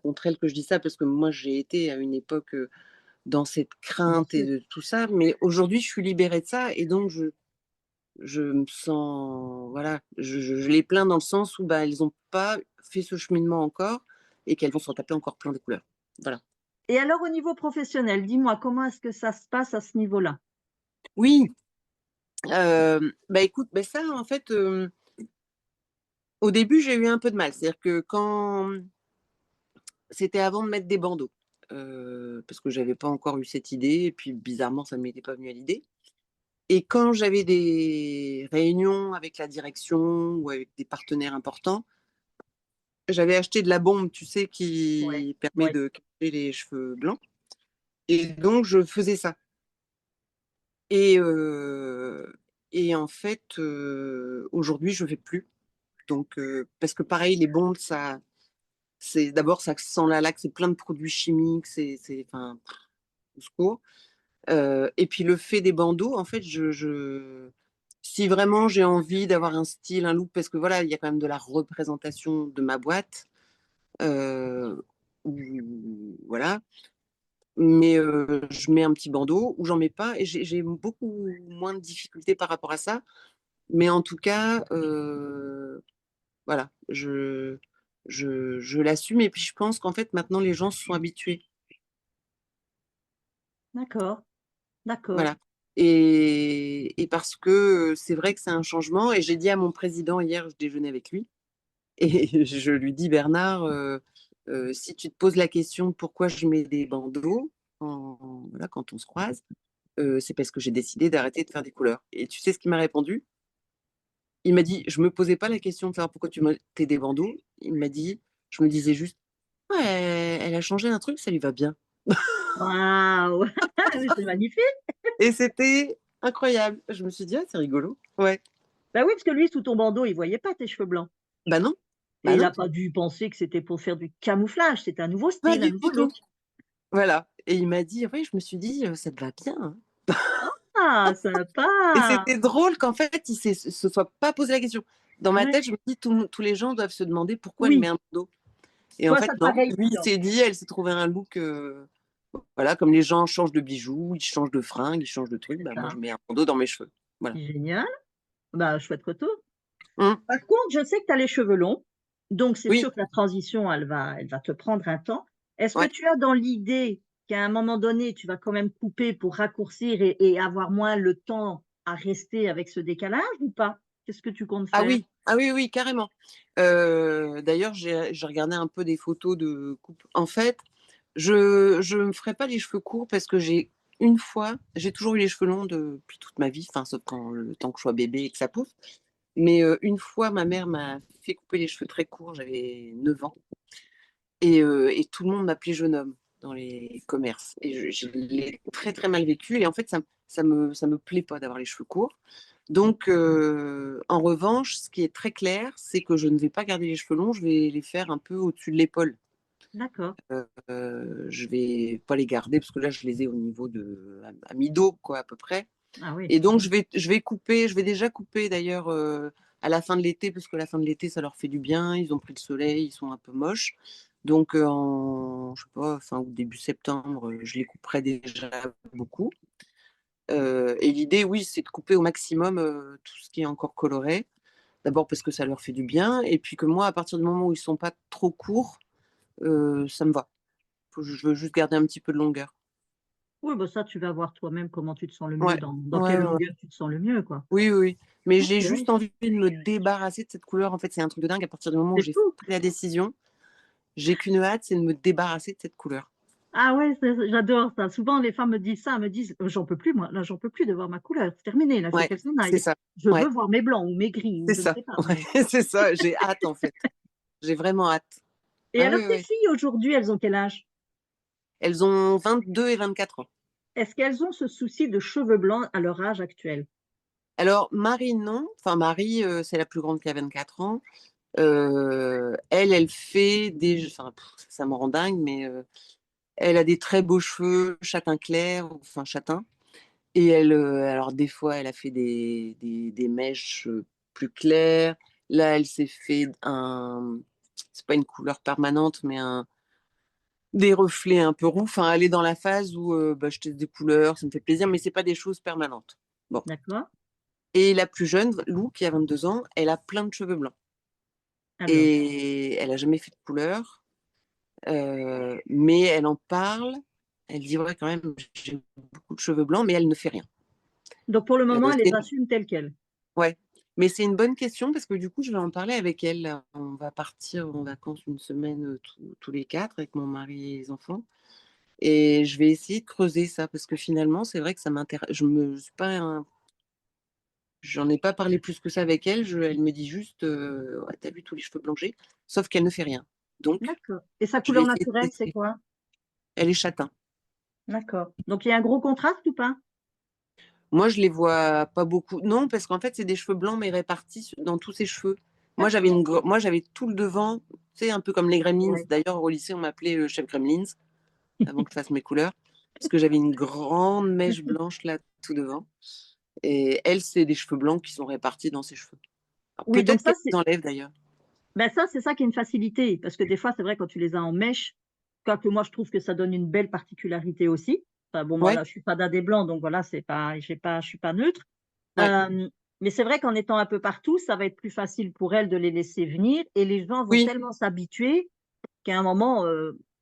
Speaker 2: contre elles que je dis ça, parce que moi, j'ai été à une époque dans cette
Speaker 3: Bien
Speaker 2: crainte et
Speaker 3: sûr.
Speaker 2: de tout ça, mais aujourd'hui, je suis libérée de ça, et donc je me sens, voilà, je les plains dans le sens où bah, elles n'ont pas fait ce cheminement encore, et qu'elles vont s'en taper encore plein des couleurs. Voilà.
Speaker 3: Et alors au niveau professionnel, dis-moi, comment est-ce que ça se passe à ce niveau-là?
Speaker 2: Oui, bah écoute, bah ça, en fait, au début, j'ai eu un peu de mal. C'est-à-dire que quand c'était avant de mettre des bandeaux, parce que j'avais pas encore eu cette idée, et puis bizarrement, ça ne m'était pas venu à l'idée. Et quand j'avais des réunions avec la direction ou avec des partenaires importants, j'avais acheté de la bombe, tu sais,
Speaker 3: Ouais,
Speaker 2: qui permet
Speaker 3: ouais,
Speaker 2: de cacher les cheveux blancs. Et donc, je faisais ça. Et, en fait, aujourd'hui, je ne fais plus. Donc, parce que pareil, les bombes, d'abord, ça sent la laque, c'est plein de produits chimiques, enfin, au secours. Et puis le fait des bandeaux, en fait, si vraiment j'ai envie d'avoir un style, un look, parce que voilà, il y a quand même de la représentation de ma boîte, voilà. Mais je mets un petit bandeau ou j'en mets pas, et j'ai beaucoup moins de difficultés par rapport à ça. Mais en tout cas, voilà, je l'assume, et puis je pense qu'en fait maintenant les gens se sont habitués.
Speaker 3: d'accord, d'accord.
Speaker 2: Voilà. Et parce que c'est vrai que c'est un changement. Et j'ai dit à mon président hier, je déjeunais avec lui, et je lui dis, Bernard, si tu te poses la question de pourquoi je mets des bandeaux voilà, quand on se croise, c'est parce que j'ai décidé d'arrêter de faire des couleurs. Et tu sais ce qu'il m'a répondu? Il m'a dit, je me posais pas la question de savoir pourquoi tu mettais des bandeaux. Il m'a dit, je me disais juste, ouais, elle a changé un truc, ça lui va bien.
Speaker 3: Waouh! Mais c'est magnifique!
Speaker 2: Et c'était incroyable. Je me suis dit, ah, c'est rigolo. Ouais.
Speaker 3: Bah oui, parce que lui, sous ton bandeau, il voyait pas tes cheveux blancs
Speaker 2: Bah non,
Speaker 3: et
Speaker 2: bah
Speaker 3: il
Speaker 2: non.
Speaker 3: a pas dû penser que c'était pour faire du camouflage, c'était un nouveau
Speaker 2: Pas
Speaker 3: style, un
Speaker 2: du
Speaker 3: nouveau
Speaker 2: tout.
Speaker 3: look.
Speaker 2: Voilà. Et il m'a dit, ouais, je me suis dit, ça te va bien, hein.
Speaker 3: Ah,
Speaker 2: Et
Speaker 3: sympa!
Speaker 2: c'était drôle qu'en fait, se soit pas posé la question. Dans ma
Speaker 3: Ouais.
Speaker 2: tête, je me dis, tous les gens doivent se demander pourquoi elle met
Speaker 3: Oui,
Speaker 2: un bandeau. Et en
Speaker 3: toi,
Speaker 2: fait,
Speaker 3: ça te
Speaker 2: non.
Speaker 3: paraît
Speaker 2: Lui, il
Speaker 3: évident.
Speaker 2: s'est dit, elle s'est trouvé un look, voilà, comme les gens changent de bijoux, ils changent de fringues, ils changent de trucs.
Speaker 3: C'est
Speaker 2: Bah, moi, je
Speaker 3: ça.
Speaker 2: mets un bandeau dans mes cheveux. Voilà.
Speaker 3: Génial. Bah, chouette photo.
Speaker 2: Hum.
Speaker 3: Par contre, je sais que tu as les cheveux longs, donc c'est
Speaker 2: Oui,
Speaker 3: sûr que la transition, elle va te prendre un temps. Est-ce que
Speaker 2: ouais.
Speaker 3: tu as dans l'idée qu'à un moment donné, tu vas quand même couper pour raccourcir et avoir moins le temps à rester avec ce décalage ou pas? Qu'est-ce que tu comptes
Speaker 2: Ah
Speaker 3: faire?
Speaker 2: oui, ah oui, oui, carrément. D'ailleurs, j'ai regardé un peu des photos de couple. En fait, je me ferai pas les cheveux courts parce que j'ai toujours eu les cheveux longs depuis toute ma vie, enfin, sauf quand le temps que je sois bébé et que ça pousse. Mais une fois, ma mère m'a fait couper les cheveux très courts, j'avais 9 ans. Et tout le monde m'appelait jeune homme dans les commerces. Et je l'ai très très mal vécu. Et en fait, ça me plaît pas d'avoir les cheveux courts. Donc, en revanche, ce qui est très clair, c'est que je ne vais pas garder les cheveux longs, je vais les faire un peu au-dessus de l'épaule.
Speaker 3: D'accord.
Speaker 2: Je vais pas les garder parce que là, je les ai au niveau à mi-dos, quoi, à peu près.
Speaker 3: Ah oui.
Speaker 2: Et donc, je vais couper, je vais déjà couper d'ailleurs à la fin de l'été, parce que la fin de l'été, ça leur fait du bien. Ils ont pris le soleil, ils sont un peu moches. Donc, je sais pas, fin ou début septembre, je les couperai déjà beaucoup. Et l'idée, oui, c'est de couper au maximum tout ce qui est encore coloré. D'abord parce que ça leur fait du bien, et puis que moi, à partir du moment où ils sont pas trop courts, ça me va. Je veux juste garder un petit peu de longueur.
Speaker 3: Oui, bah, ça, tu vas voir toi-même comment tu te sens le mieux,
Speaker 2: Ouais,
Speaker 3: dans
Speaker 2: ouais,
Speaker 3: quelle
Speaker 2: ouais, ouais.
Speaker 3: longueur tu te sens le mieux, quoi.
Speaker 2: Oui, oui, oui. Mais j'ai
Speaker 3: OK,
Speaker 2: juste envie de me débarrasser de cette couleur. En fait, c'est un truc de dingue. À partir du moment où
Speaker 3: c'est
Speaker 2: j'ai
Speaker 3: fou.
Speaker 2: pris la décision, j'ai qu'une hâte, c'est de me débarrasser de cette couleur.
Speaker 3: Ah ouais, j'adore ça. Souvent, les femmes me disent ça, me disent: J'en peux plus moi, là, j'en peux plus de voir ma couleur, c'est terminé, là, il faut
Speaker 2: Ouais,
Speaker 3: qu'elle s'en
Speaker 2: c'est
Speaker 3: aille.
Speaker 2: ça.
Speaker 3: Je veux
Speaker 2: Ouais,
Speaker 3: voir mes blancs ou mes gris ou
Speaker 2: c'est
Speaker 3: je ne
Speaker 2: ça.
Speaker 3: sais pas,
Speaker 2: Ouais,
Speaker 3: mais»
Speaker 2: c'est ça. J'ai hâte, en fait. J'ai vraiment hâte.
Speaker 3: et
Speaker 2: Ah
Speaker 3: alors
Speaker 2: oui,
Speaker 3: tes
Speaker 2: oui.
Speaker 3: filles aujourd'hui, elles ont quel âge?
Speaker 2: Elles ont 22 et 24 ans.
Speaker 3: Est-ce qu'elles ont ce souci de cheveux blancs à leur âge actuel?
Speaker 2: Alors, Marie, non. Enfin, Marie, c'est la plus grande qui a 24 ans. Elle fait des... Enfin, ça me rend dingue, mais elle a des très beaux cheveux, châtain clair, enfin châtain. Et alors des fois, elle a fait des mèches plus claires. Là, elle s'est fait c'est pas une couleur permanente, mais des reflets un peu roux. Enfin, elle est dans la phase où bah, je teste des couleurs, ça me fait plaisir, mais c'est pas des choses permanentes. Bon.
Speaker 3: D'accord.
Speaker 2: Et la plus jeune, Lou, qui a 22 ans, elle a plein de cheveux blancs.
Speaker 3: Alors,
Speaker 2: Et elle a jamais fait de couleur, mais elle en parle. Elle dit ouais, quand même, j'ai beaucoup de cheveux blancs, mais elle ne fait rien.
Speaker 3: donc pour le moment, elle les
Speaker 2: C'est
Speaker 3: assume telles quelles?
Speaker 2: Ouais, mais c'est une bonne question parce que du coup, je vais en parler avec elle, là. On va partir en vacances une semaine, tous les 4 avec mon mari et les enfants, et je vais essayer de creuser ça parce que finalement, c'est vrai que ça m'intéresse. Je suis pas j'en ai pas parlé plus que ça avec elle. Elle me dit juste, «Ouais, tu vu tous les cheveux blancs que j'ai?» Sauf qu'elle ne fait rien. Donc
Speaker 3: D'accord, et sa
Speaker 2: je vais
Speaker 3: couleur
Speaker 2: essayer de
Speaker 3: naturelle, c'est
Speaker 2: tester.
Speaker 3: quoi?
Speaker 2: Elle est châtain.
Speaker 3: D'accord, donc il y a un gros contraste ou pas?
Speaker 2: Moi, je les vois pas beaucoup. Non, parce qu'en fait, c'est des cheveux blancs mais répartis dans tous ses cheveux.
Speaker 3: D'accord.
Speaker 2: Moi, j'avais tout le devant, tu sais, un peu comme les Gremlins.
Speaker 3: Ouais.
Speaker 2: D'ailleurs, au lycée, on m'appelait le chef Gremlins avant que je fasse mes couleurs, parce que j'avais une grande mèche blanche là, tout devant. Et elle, c'est des cheveux blancs qui sont répartis dans ses cheveux. Alors,
Speaker 3: Oui, donc
Speaker 2: peut-être
Speaker 3: ça,
Speaker 2: qu'elle
Speaker 3: c'est
Speaker 2: les enlève d'ailleurs.
Speaker 3: ben ça, c'est ça qui est une facilité, parce que des fois, c'est vrai quand tu les as en mèche, quoique moi je trouve que ça donne une belle particularité aussi. Enfin bon, moi
Speaker 2: Ouais,
Speaker 3: là, je suis pas dada blanc, donc voilà, c'est pas je suis pas neutre.
Speaker 2: ouais.
Speaker 3: Mais c'est vrai qu'en étant un peu partout, ça va être plus facile pour elle de les laisser venir et les gens vont
Speaker 2: Oui,
Speaker 3: tellement s'habituer qu'à un moment,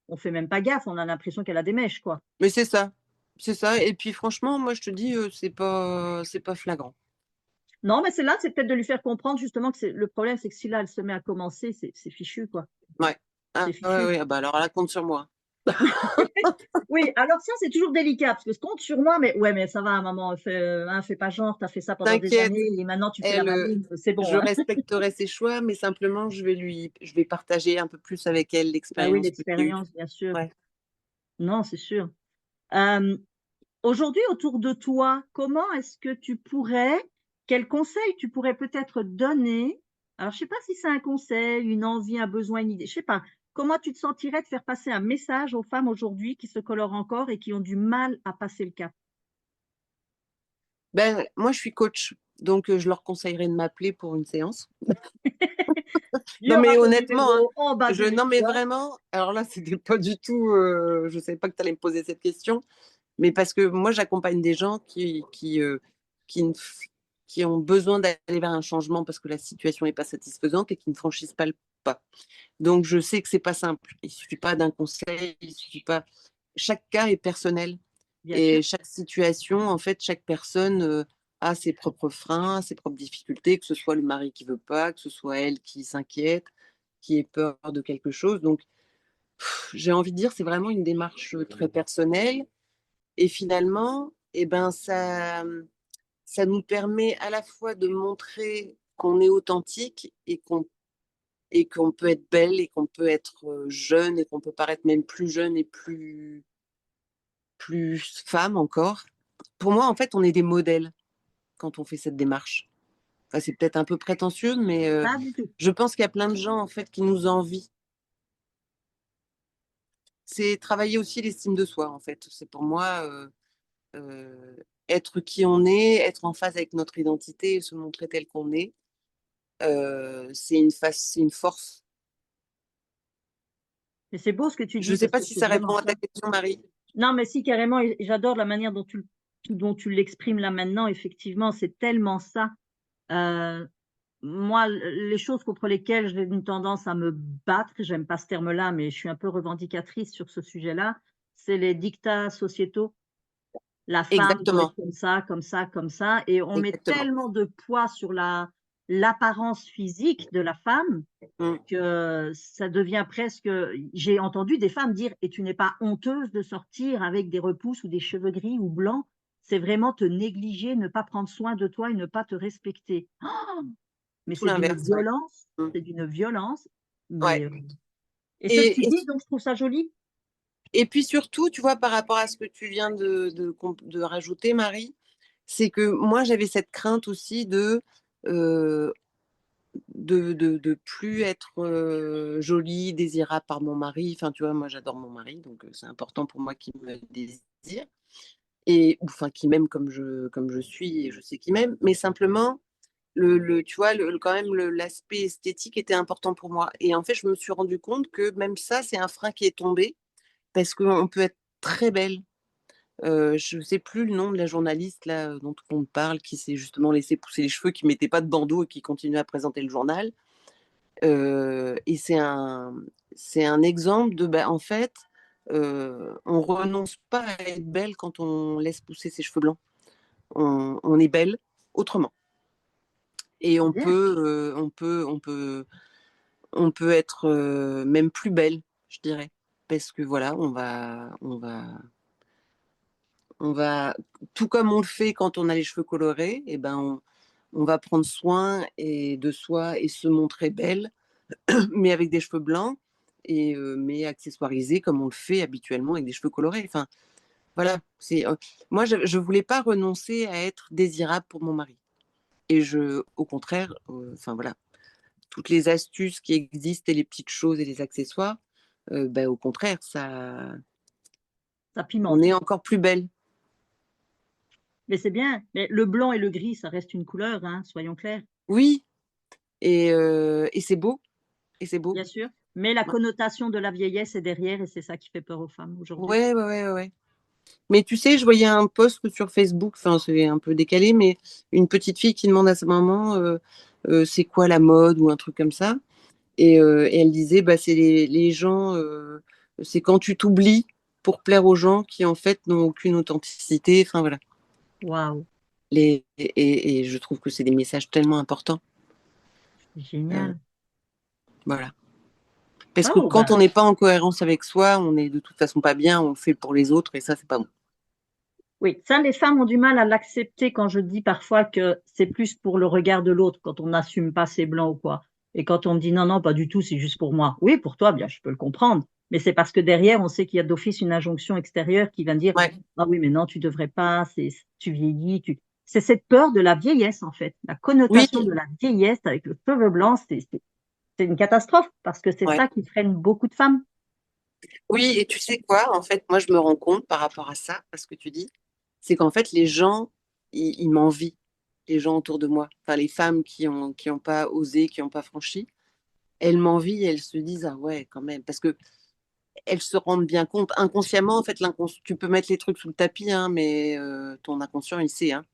Speaker 3: on fait même pas gaffe, on a l'impression qu'elle a des mèches, quoi.
Speaker 2: mais c'est ça. C'est ça. Et puis franchement, moi, je te dis, c'est pas flagrant.
Speaker 3: Non, mais c'est là, c'est peut-être de lui faire comprendre justement que c'est le problème, c'est que si là, elle se met à commencer, c'est fichu, quoi.
Speaker 2: Ouais.
Speaker 3: C'est
Speaker 2: Ah ouais,
Speaker 3: fichu.
Speaker 2: ouais. Ah bah alors là, compte sur moi.
Speaker 3: Oui, alors ça, c'est toujours délicat parce que je compte sur moi, mais ouais, mais ça va, maman, fais pas genre, tu as fait ça pendant des
Speaker 2: T'inquiète.
Speaker 3: années et maintenant tu fais la
Speaker 2: Elle,
Speaker 3: maline, c'est bon,
Speaker 2: je
Speaker 3: hein.
Speaker 2: respecterai ses choix, mais simplement, je vais partager un peu plus avec elle
Speaker 3: Bah oui,
Speaker 2: l'expérience que j'ai eue.
Speaker 3: l'expérience, bien sûr.
Speaker 2: Ouais.
Speaker 3: Non, c'est sûr. Hem, Aujourd'hui, autour de toi, comment est-ce que tu pourrais quels conseils tu pourrais peut-être donner? Alors, je sais pas si c'est un conseil, une envie, un besoin, une idée, je sais pas. Comment tu te sentirais de faire passer un message aux femmes aujourd'hui qui se colorent encore et qui ont du mal à passer le cap?
Speaker 2: Ben, moi, je suis coach, donc je leur conseillerais de m'appeler pour une séance.
Speaker 3: Il y
Speaker 2: Non,
Speaker 3: aura
Speaker 2: mais
Speaker 3: ton
Speaker 2: honnêtement, hein,
Speaker 3: numéro en bas de
Speaker 2: non, mais
Speaker 3: l'épisode.
Speaker 2: vraiment, alors là, c'était pas du tout, je savais pas que tu allais me poser cette question, mais parce que moi, j'accompagne des gens qui, ne f- qui ont besoin d'aller vers un changement parce que la situation n'est pas satisfaisante et qui ne franchissent pas le pas. Donc, je sais que c'est pas simple. Il suffit pas d'un conseil, il suffit pas. chaque cas est personnel.
Speaker 3: Bien sûr.
Speaker 2: Et chaque situation, en fait, chaque personne a ses propres freins, ses propres difficultés, que ce soit le mari qui veut pas, que ce soit elle qui s'inquiète, qui ait peur de quelque chose. Donc, j'ai envie de dire, c'est vraiment une démarche très personnelle. Et finalement, eh ben, ça nous permet à la fois de montrer qu'on est authentique et qu'on peut être belle et qu'on peut être jeune et qu'on peut paraître même plus jeune et plus femme encore. Pour moi, en fait, on est des modèles quand on fait cette démarche. Enfin, c'est peut-être un peu prétentieux, mais
Speaker 3: Pas du tout.
Speaker 2: je pense qu'il y a plein de gens en fait qui nous envient. C'est travailler aussi l'estime de soi, en fait. C'est pour moi être qui on est, être en phase avec notre identité et se montrer tel qu'on est. C'est une force.
Speaker 3: Et c'est beau ce que tu
Speaker 2: Je ne
Speaker 3: dis
Speaker 2: sais
Speaker 3: parce
Speaker 2: pas
Speaker 3: que
Speaker 2: si
Speaker 3: c'est
Speaker 2: ça
Speaker 3: vraiment
Speaker 2: répond à ta
Speaker 3: ça.
Speaker 2: question, Marie.
Speaker 3: Non, mais si, carrément, et j'adore la manière dont tu l'exprimes là maintenant. Effectivement, c'est tellement ça. Euh, Moi, les choses contre lesquelles j'ai une tendance à me battre, j'aime pas ce terme-là, mais je suis un peu revendicatrice sur ce sujet-là, c'est les dictats sociétaux. La femme doit
Speaker 2: Exactement,
Speaker 3: être comme ça, comme ça, comme ça, et on met
Speaker 2: exactement.
Speaker 3: tellement de poids sur l'apparence physique de la femme
Speaker 2: Mm.
Speaker 3: que ça devient presque. J'ai entendu des femmes dire: «Et tu n'es pas honteuse de sortir avec des repousses ou des cheveux gris ou blancs? C'est vraiment te négliger, ne pas prendre soin de toi et ne pas te respecter». Mais
Speaker 2: Tout l'inverse, ouais. Mm.
Speaker 3: c'est d'une violence,
Speaker 2: Ouais.
Speaker 3: mais et ce que tu
Speaker 2: Et, et,
Speaker 3: dis, donc je trouve ça joli.
Speaker 2: et puis surtout, tu vois, par rapport à ce que tu viens de rajouter, Marie, c'est que moi, j'avais cette crainte aussi euh, de plus être jolie, désirable par mon mari. Enfin, tu vois, moi, j'adore mon mari, donc c'est important pour moi qu'il me désire. Et, enfin, qu'il m'aime comme je suis, et je sais qu'il m'aime. Mais simplement, tu vois, quand même, l'aspect esthétique était important pour moi. Et en fait, je me suis rendu compte que même ça, c'est un frein qui est tombé, parce qu'on peut être très belle. Je ne sais plus le nom de la journaliste là, dont tout le monde parle, qui s'est justement laissé pousser les cheveux, qui ne mettait pas de bandeau et qui continuait à présenter le journal. Et c'est un exemple de, bah, en fait, on renonce pas à être belle quand on laisse pousser ses cheveux blancs. On est belle autrement. Et
Speaker 3: C'est
Speaker 2: on
Speaker 3: bien.
Speaker 2: peut, on peut être même plus belle, je dirais. Parce que voilà, on va, tout comme on le fait quand on a les cheveux colorés, et ben on va prendre soin de soi et se montrer belle, mais avec des cheveux blancs, mais accessoirisés comme on le fait habituellement avec des cheveux colorés. Enfin, voilà. Moi, je ne voulais pas renoncer à être désirable pour mon mari. Et au contraire, enfin voilà, toutes les astuces qui existent et les petites choses et les accessoires, ben, au contraire,
Speaker 3: Ça
Speaker 2: on
Speaker 3: pimente.
Speaker 2: est encore plus belle.
Speaker 3: Mais c'est bien. Mais le blanc et le gris, ça reste une couleur, hein, soyons clairs,
Speaker 2: Oui, et c'est beau, et c'est beau.
Speaker 3: bien sûr. Mais la
Speaker 2: Ouais,
Speaker 3: connotation de la vieillesse est derrière et c'est ça qui fait peur aux femmes aujourd'hui.
Speaker 2: ouais, ouais, ouais, ouais. Mais tu sais, je voyais un post sur Facebook, enfin c'est un peu décalé, mais une petite fille qui demande à sa maman c'est quoi la mode ou un truc comme ça. Et elle disait, bah, c'est les gens, c'est quand tu t'oublies pour plaire aux gens qui en fait n'ont aucune authenticité. Enfin voilà.
Speaker 3: Waouh,
Speaker 2: Et je trouve que c'est des messages tellement importants. Euh,
Speaker 3: génial.
Speaker 2: voilà. Parce que
Speaker 3: Oh,
Speaker 2: quand
Speaker 3: ben,
Speaker 2: on n'est pas en cohérence avec soi, on est de toute façon pas bien, on le fait pour les autres et ça, c'est pas bon.
Speaker 3: oui, ça, les femmes ont du mal à l'accepter quand je dis parfois que c'est plus pour le regard de l'autre, quand on n'assume pas ses blancs ou quoi. Et quand on me dit non, non, pas du tout, c'est juste pour moi. Oui, pour toi, bien, je peux le comprendre. Mais c'est parce que derrière, on sait qu'il y a d'office une injonction extérieure qui vient dire,
Speaker 2: Ouais.
Speaker 3: ah oui, mais non, tu devrais pas, tu vieillis, C'est cette peur de la vieillesse, en fait. La
Speaker 2: Oui,
Speaker 3: connotation de la vieillesse avec le cheveu blanc, c'est une catastrophe parce que c'est
Speaker 2: ouais.
Speaker 3: ça qui freine beaucoup de femmes.
Speaker 2: Oui, et tu sais quoi, en fait, moi, je me rends compte par rapport à ça, à ce que tu dis, c'est qu'en fait, les gens, ils m'envient, les gens autour de moi. Enfin, les femmes qui ont pas osé, qui n'ont pas franchi, elles m'envient et elles se disent, ah ouais, quand même. Parce que elles se rendent bien compte, inconsciemment, en fait, tu peux mettre les trucs sous le tapis, hein, mais ton inconscient, il sait, hein.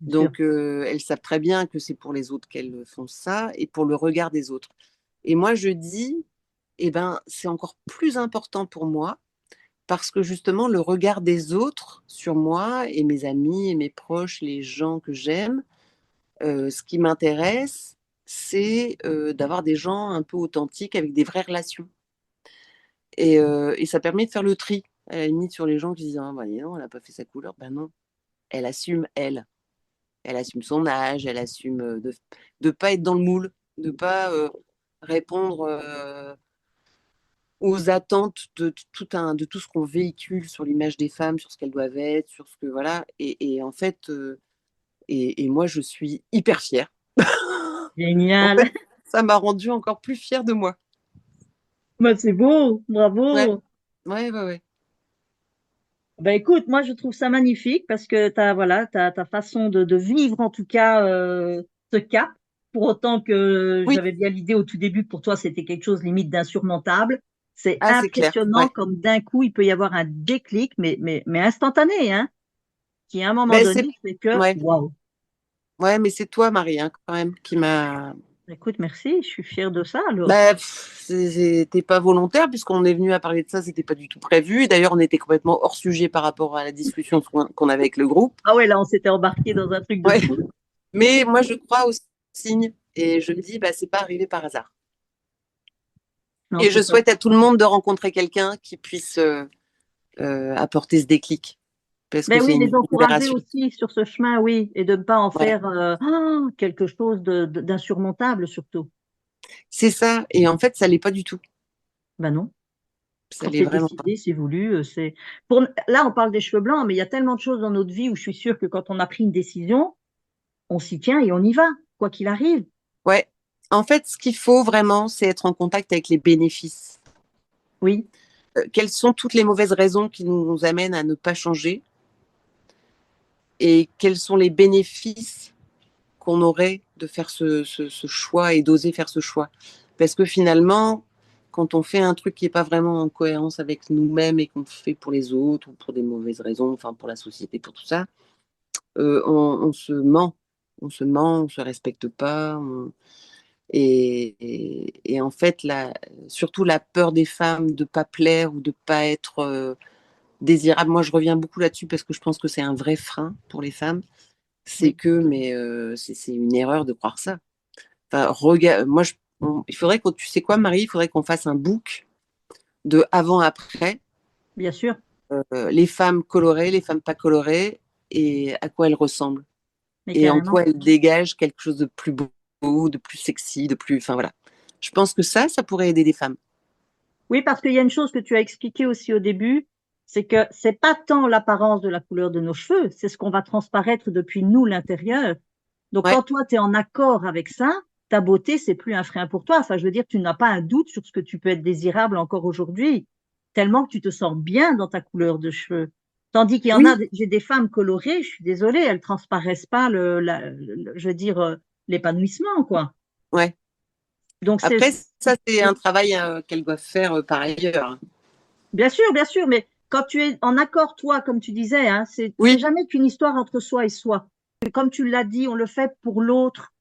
Speaker 3: Bien sûr.
Speaker 2: Donc, elles savent très bien que c'est pour les autres qu'elles font ça et pour le regard des autres. Et moi, je dis, eh ben, c'est encore plus important pour moi parce que justement, le regard des autres sur moi et mes amis et mes proches, les gens que j'aime, ce qui m'intéresse, c'est d'avoir des gens un peu authentiques avec des vraies relations. Et ça permet de faire le tri, à la limite, sur les gens qui disent ah, bah, non, elle n'a pas fait sa couleur. Ben non, elle assume, elle. Elle assume son âge, elle assume de ne pas être dans le moule, de ne pas répondre aux attentes de tout ce qu'on véhicule sur l'image des femmes, sur ce qu'elles doivent être, sur ce que voilà. Et en fait, et moi, je suis hyper fière. En
Speaker 3: Génial.
Speaker 2: fait, ça m'a rendue encore plus fière de moi.
Speaker 3: Bah, c'est beau,
Speaker 2: Ouais,
Speaker 3: bravo.
Speaker 2: ouais, ouais, ouais.
Speaker 3: Ben écoute, moi je trouve ça magnifique parce que ta façon de vivre en tout cas ce cap. Pour autant que
Speaker 2: Oui,
Speaker 3: j'avais bien l'idée au tout début que pour toi c'était quelque chose limite d'insurmontable. C'est
Speaker 2: ah, c'est clair.
Speaker 3: impressionnant
Speaker 2: Ouais.
Speaker 3: comme d'un coup il peut y avoir un déclic, mais instantané, hein, qui à un moment
Speaker 2: Ben, c'est,
Speaker 3: donné fait que
Speaker 2: ouais,
Speaker 3: waouh.
Speaker 2: ouais, mais c'est toi, Marie, hein, quand même, qui m'a.
Speaker 3: Écoute, merci, je suis fière de ça alors.
Speaker 2: Bah, c'était pas volontaire puisqu'on est venu à parler de ça, c'était pas du tout prévu. D'ailleurs, on était complètement hors sujet par rapport à la discussion qu'on avait avec le groupe.
Speaker 3: Ah ouais, là on s'était embarqué dans un truc de
Speaker 2: Ouais.
Speaker 3: fou.
Speaker 2: Mais moi, je crois aux signes et je me dis, bah, c'est pas arrivé par hasard.
Speaker 3: Non,
Speaker 2: Et je
Speaker 3: c'est top.
Speaker 2: souhaite à tout le monde de rencontrer quelqu'un qui puisse apporter ce déclic parce que
Speaker 3: Ben
Speaker 2: c'est
Speaker 3: oui,
Speaker 2: une
Speaker 3: les encourager
Speaker 2: libération.
Speaker 3: aussi sur ce chemin, oui, et de ne pas en
Speaker 2: Ouais.
Speaker 3: faire quelque chose d'insurmontable surtout.
Speaker 2: C'est ça. Et en fait, ça l'est pas du tout.
Speaker 3: Ben non,
Speaker 2: Ça
Speaker 3: quand
Speaker 2: l'est
Speaker 3: c'est
Speaker 2: vraiment pas.
Speaker 3: décidé, c'est voulu, c'est pour là on parle des cheveux blancs, mais il y a tellement de choses dans notre vie où je suis sûre que quand on a pris une décision, on s'y tient et on y va, quoi qu'il arrive.
Speaker 2: Ouais. En fait, ce qu'il faut vraiment, c'est être en contact avec les bénéfices.
Speaker 3: Oui,
Speaker 2: Quelles sont toutes les mauvaises raisons qui nous amènent à ne pas changer et quels sont les bénéfices qu'on aurait de faire ce choix et d'oser faire ce choix. Parce que finalement, quand on fait un truc qui n'est pas vraiment en cohérence avec nous-mêmes et qu'on fait pour les autres ou pour des mauvaises raisons, enfin pour la société, pour tout ça, on se ment. On se respecte pas. Et en fait, surtout la peur des femmes de ne pas plaire ou de ne pas être désirable. Moi, je reviens beaucoup là-dessus parce que je pense que c'est un vrai frein pour les femmes. C'est
Speaker 3: oui,
Speaker 2: que, mais c'est une erreur de croire ça. Enfin, regarde, moi, il faudrait que, tu sais quoi, Marie, il faudrait qu'on fasse un book de avant-après,
Speaker 3: bien sûr,
Speaker 2: les femmes colorées, les femmes pas colorées, et à quoi elles ressemblent,
Speaker 3: mais
Speaker 2: et en
Speaker 3: carrément.
Speaker 2: quoi elles dégagent quelque chose de plus beau, de plus sexy, de plus, enfin voilà. Je pense que ça pourrait aider les femmes.
Speaker 3: Oui, parce qu'il y a une chose que tu as expliqué aussi au début, c'est que c'est pas tant l'apparence de la couleur de nos cheveux, c'est ce qu'on va transparaître depuis nous, l'intérieur. Donc,
Speaker 2: Ouais,
Speaker 3: quand toi, tu es en accord avec ça, ta beauté, c'est plus un frein pour toi. Enfin, je veux dire, tu n'as pas un doute sur ce que tu peux être désirable encore aujourd'hui, tellement que tu te sens bien dans ta couleur de cheveux. Tandis qu'il y en a,
Speaker 2: oui,
Speaker 3: j'ai des femmes colorées, je suis désolée, elles transparaissent pas je veux dire, l'épanouissement, quoi.
Speaker 2: ouais.
Speaker 3: Donc,
Speaker 2: Après, ça, c'est un travail qu'elles doivent faire par ailleurs.
Speaker 3: bien sûr, mais quand tu es en accord, toi, comme tu disais, hein, c'est
Speaker 2: Oui,
Speaker 3: jamais qu'une histoire entre soi et soi. Comme tu l'as dit, on le fait pour l'autre.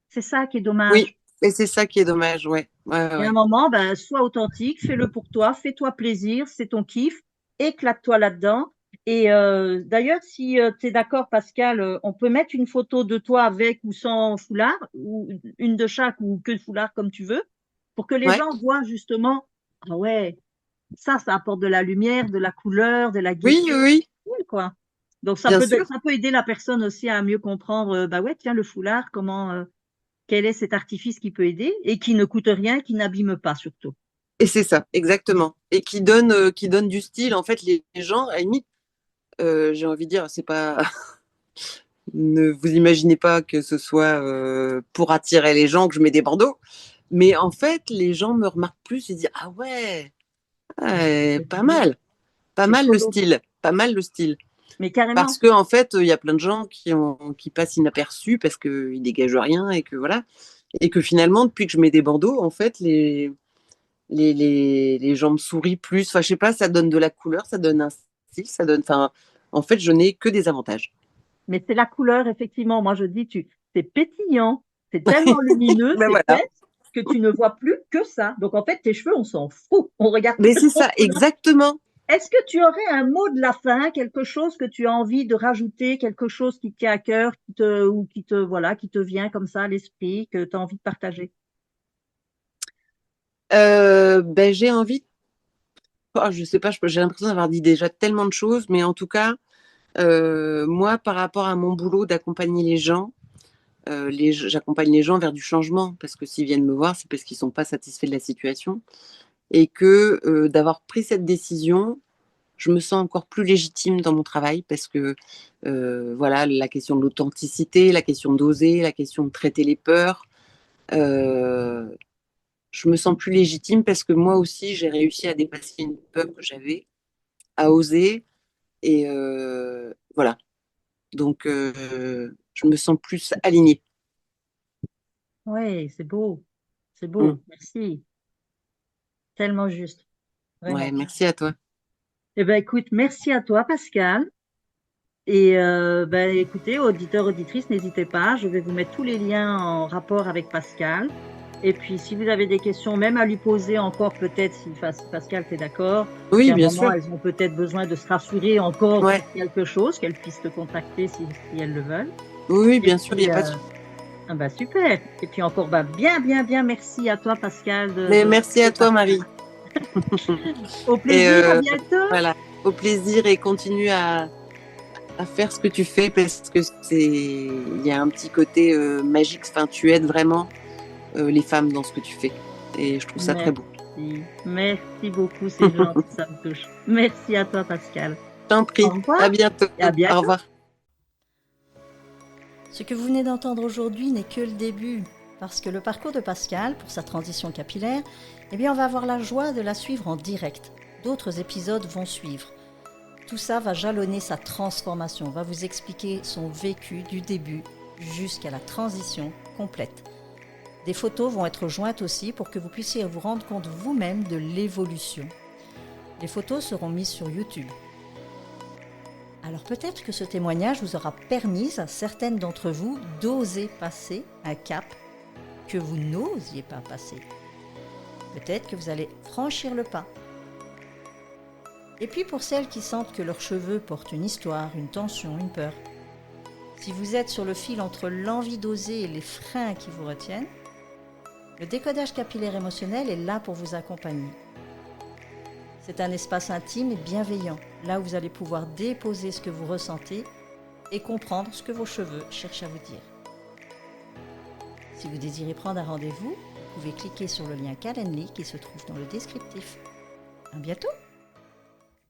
Speaker 3: C'est ça qui est
Speaker 2: oui.
Speaker 3: dommage.
Speaker 2: Et c'est ça qui est dommage, ouais. Ouais, ouais,
Speaker 3: Et à un
Speaker 2: ouais.
Speaker 3: moment, ben, sois authentique, fais-le pour toi, fais-toi plaisir, c'est ton kiff, éclate-toi là-dedans. Et d'ailleurs, si tu es d'accord, Pascal, on peut mettre une photo de toi avec ou sans foulard, ou une de chaque, ou que de foulard comme tu veux, pour que les
Speaker 2: Ouais.
Speaker 3: gens voient justement, ah ouais, ça apporte de la lumière, de la couleur, de la
Speaker 2: Oui, oui,
Speaker 3: gaieté,
Speaker 2: oui,
Speaker 3: quoi. Donc
Speaker 2: bien sûr.
Speaker 3: ça peut aider la personne aussi à mieux comprendre, bah ouais, tiens, le foulard, quel est cet artifice qui peut aider et qui ne coûte rien, qui n'abîme pas surtout.
Speaker 2: Et c'est ça, exactement. Et qui donne du style. En fait, les gens, à la limite, j'ai envie de dire, c'est pas. Ne vous imaginez pas que ce soit pour attirer les gens que je mets des bandeaux. Mais en fait, les gens me remarquent plus et disent ah ouais, ouais, pas
Speaker 3: C'est
Speaker 2: mal le
Speaker 3: écolo,
Speaker 2: style, pas mal le style.
Speaker 3: mais
Speaker 2: Parce
Speaker 3: carrément.
Speaker 2: que en fait, il y a plein de gens qui passent inaperçus parce qu'ils dégagent rien et que voilà. Et que finalement, depuis que je mets des bandeaux, en fait, les gens me sourient plus. Enfin, je sais pas, ça donne de la couleur, ça donne un style, ça donne. Enfin, en fait, je n'ai que des avantages.
Speaker 3: Mais c'est la couleur, effectivement. Moi, je dis, c'est pétillant, c'est tellement lumineux,
Speaker 2: Ben
Speaker 3: c'est
Speaker 2: voilà.
Speaker 3: fait que tu ne vois plus que ça. Donc, en fait, tes cheveux, on s'en fout. On regarde
Speaker 2: Mais
Speaker 3: plus
Speaker 2: c'est
Speaker 3: autre
Speaker 2: ça,
Speaker 3: chose.
Speaker 2: exactement.
Speaker 3: Est-ce que tu aurais un mot de la fin, quelque chose que tu as envie de rajouter, quelque chose qui te tient à cœur, ou voilà, qui te vient comme ça à l'esprit, que tu as envie de partager?
Speaker 2: Ben, j'ai envie, oh, je sais pas, j'ai l'impression d'avoir dit déjà tellement de choses, mais en tout cas, moi, par rapport à mon boulot d'accompagner les gens, j'accompagne les gens vers du changement, parce que s'ils viennent me voir, c'est parce qu'ils sont pas satisfaits de la situation, et que d'avoir pris cette décision, je me sens encore plus légitime dans mon travail, parce que voilà, la question de l'authenticité, la question d'oser, la question de traiter les peurs, euh, je me sens plus légitime parce que moi aussi, j'ai réussi à dépasser une peur que j'avais, à oser. Et voilà. Donc, je me sens plus alignée.
Speaker 3: Oui, c'est beau. C'est
Speaker 2: Mm.
Speaker 3: beau. Merci. Tellement juste.
Speaker 2: Ouais,
Speaker 3: Vraiment.
Speaker 2: merci à toi.
Speaker 3: Eh ben, écoute, merci à toi, Pascal. Et ben, écoutez, auditeurs, auditrices, n'hésitez pas. Je vais vous mettre tous les liens en rapport avec Pascal. Et puis, si vous avez des questions, même à lui poser encore, peut-être, si Pascal, t'es d'accord,
Speaker 2: Oui,
Speaker 3: qu'à un
Speaker 2: bien
Speaker 3: moment,
Speaker 2: sûr.
Speaker 3: elles ont peut-être besoin de se rassurer encore
Speaker 2: Ouais.
Speaker 3: sur quelque chose, qu'elles puissent te contacter si elles le veulent.
Speaker 2: Oui, oui,
Speaker 3: Et
Speaker 2: bien sûr, il n'y
Speaker 3: puis,
Speaker 2: a pas de souci.
Speaker 3: ah bah, super. Et puis encore, bah, bien, bien, bien, merci à toi, Pascal,
Speaker 2: Mais
Speaker 3: de
Speaker 2: merci
Speaker 3: ce
Speaker 2: à toi,
Speaker 3: partage.
Speaker 2: Marie.
Speaker 3: Au
Speaker 2: Et
Speaker 3: plaisir, à bientôt.
Speaker 2: voilà, au plaisir et continue à faire ce que tu fais parce que il y a un petit côté magique. Enfin, tu aides vraiment les femmes dans ce que tu fais. Et je trouve ça très beau.
Speaker 3: Merci. Merci beaucoup, c'est gentil, ça me touche. Merci à toi, Pascal.
Speaker 2: Je t'en
Speaker 3: Au
Speaker 2: prie.
Speaker 3: revoir
Speaker 2: À bientôt.
Speaker 3: et à
Speaker 2: Au
Speaker 3: bientôt.
Speaker 2: revoir.
Speaker 1: Ce que vous venez d'entendre aujourd'hui n'est que le début, parce que le parcours de Pascal, pour sa transition capillaire, eh bien on va avoir la joie de la suivre en direct. D'autres épisodes vont suivre. Tout ça va jalonner sa transformation, va vous expliquer son vécu du début jusqu'à la transition complète. Des photos vont être jointes aussi pour que vous puissiez vous rendre compte vous-même de l'évolution. Les photos seront mises sur YouTube. Alors peut-être que ce témoignage vous aura permis à certaines d'entre vous d'oser passer un cap que vous n'osiez pas passer. Peut-être que vous allez franchir le pas. Et puis pour celles qui sentent que leurs cheveux portent une histoire, une tension, une peur, si vous êtes sur le fil entre l'envie d'oser et les freins qui vous retiennent, le décodage capillaire émotionnel est là pour vous accompagner. C'est un espace intime et bienveillant, là où vous allez pouvoir déposer ce que vous ressentez et comprendre ce que vos cheveux cherchent à vous dire. Si vous désirez prendre un rendez-vous, vous pouvez cliquer sur le lien Calendly qui se trouve dans le descriptif. À bientôt!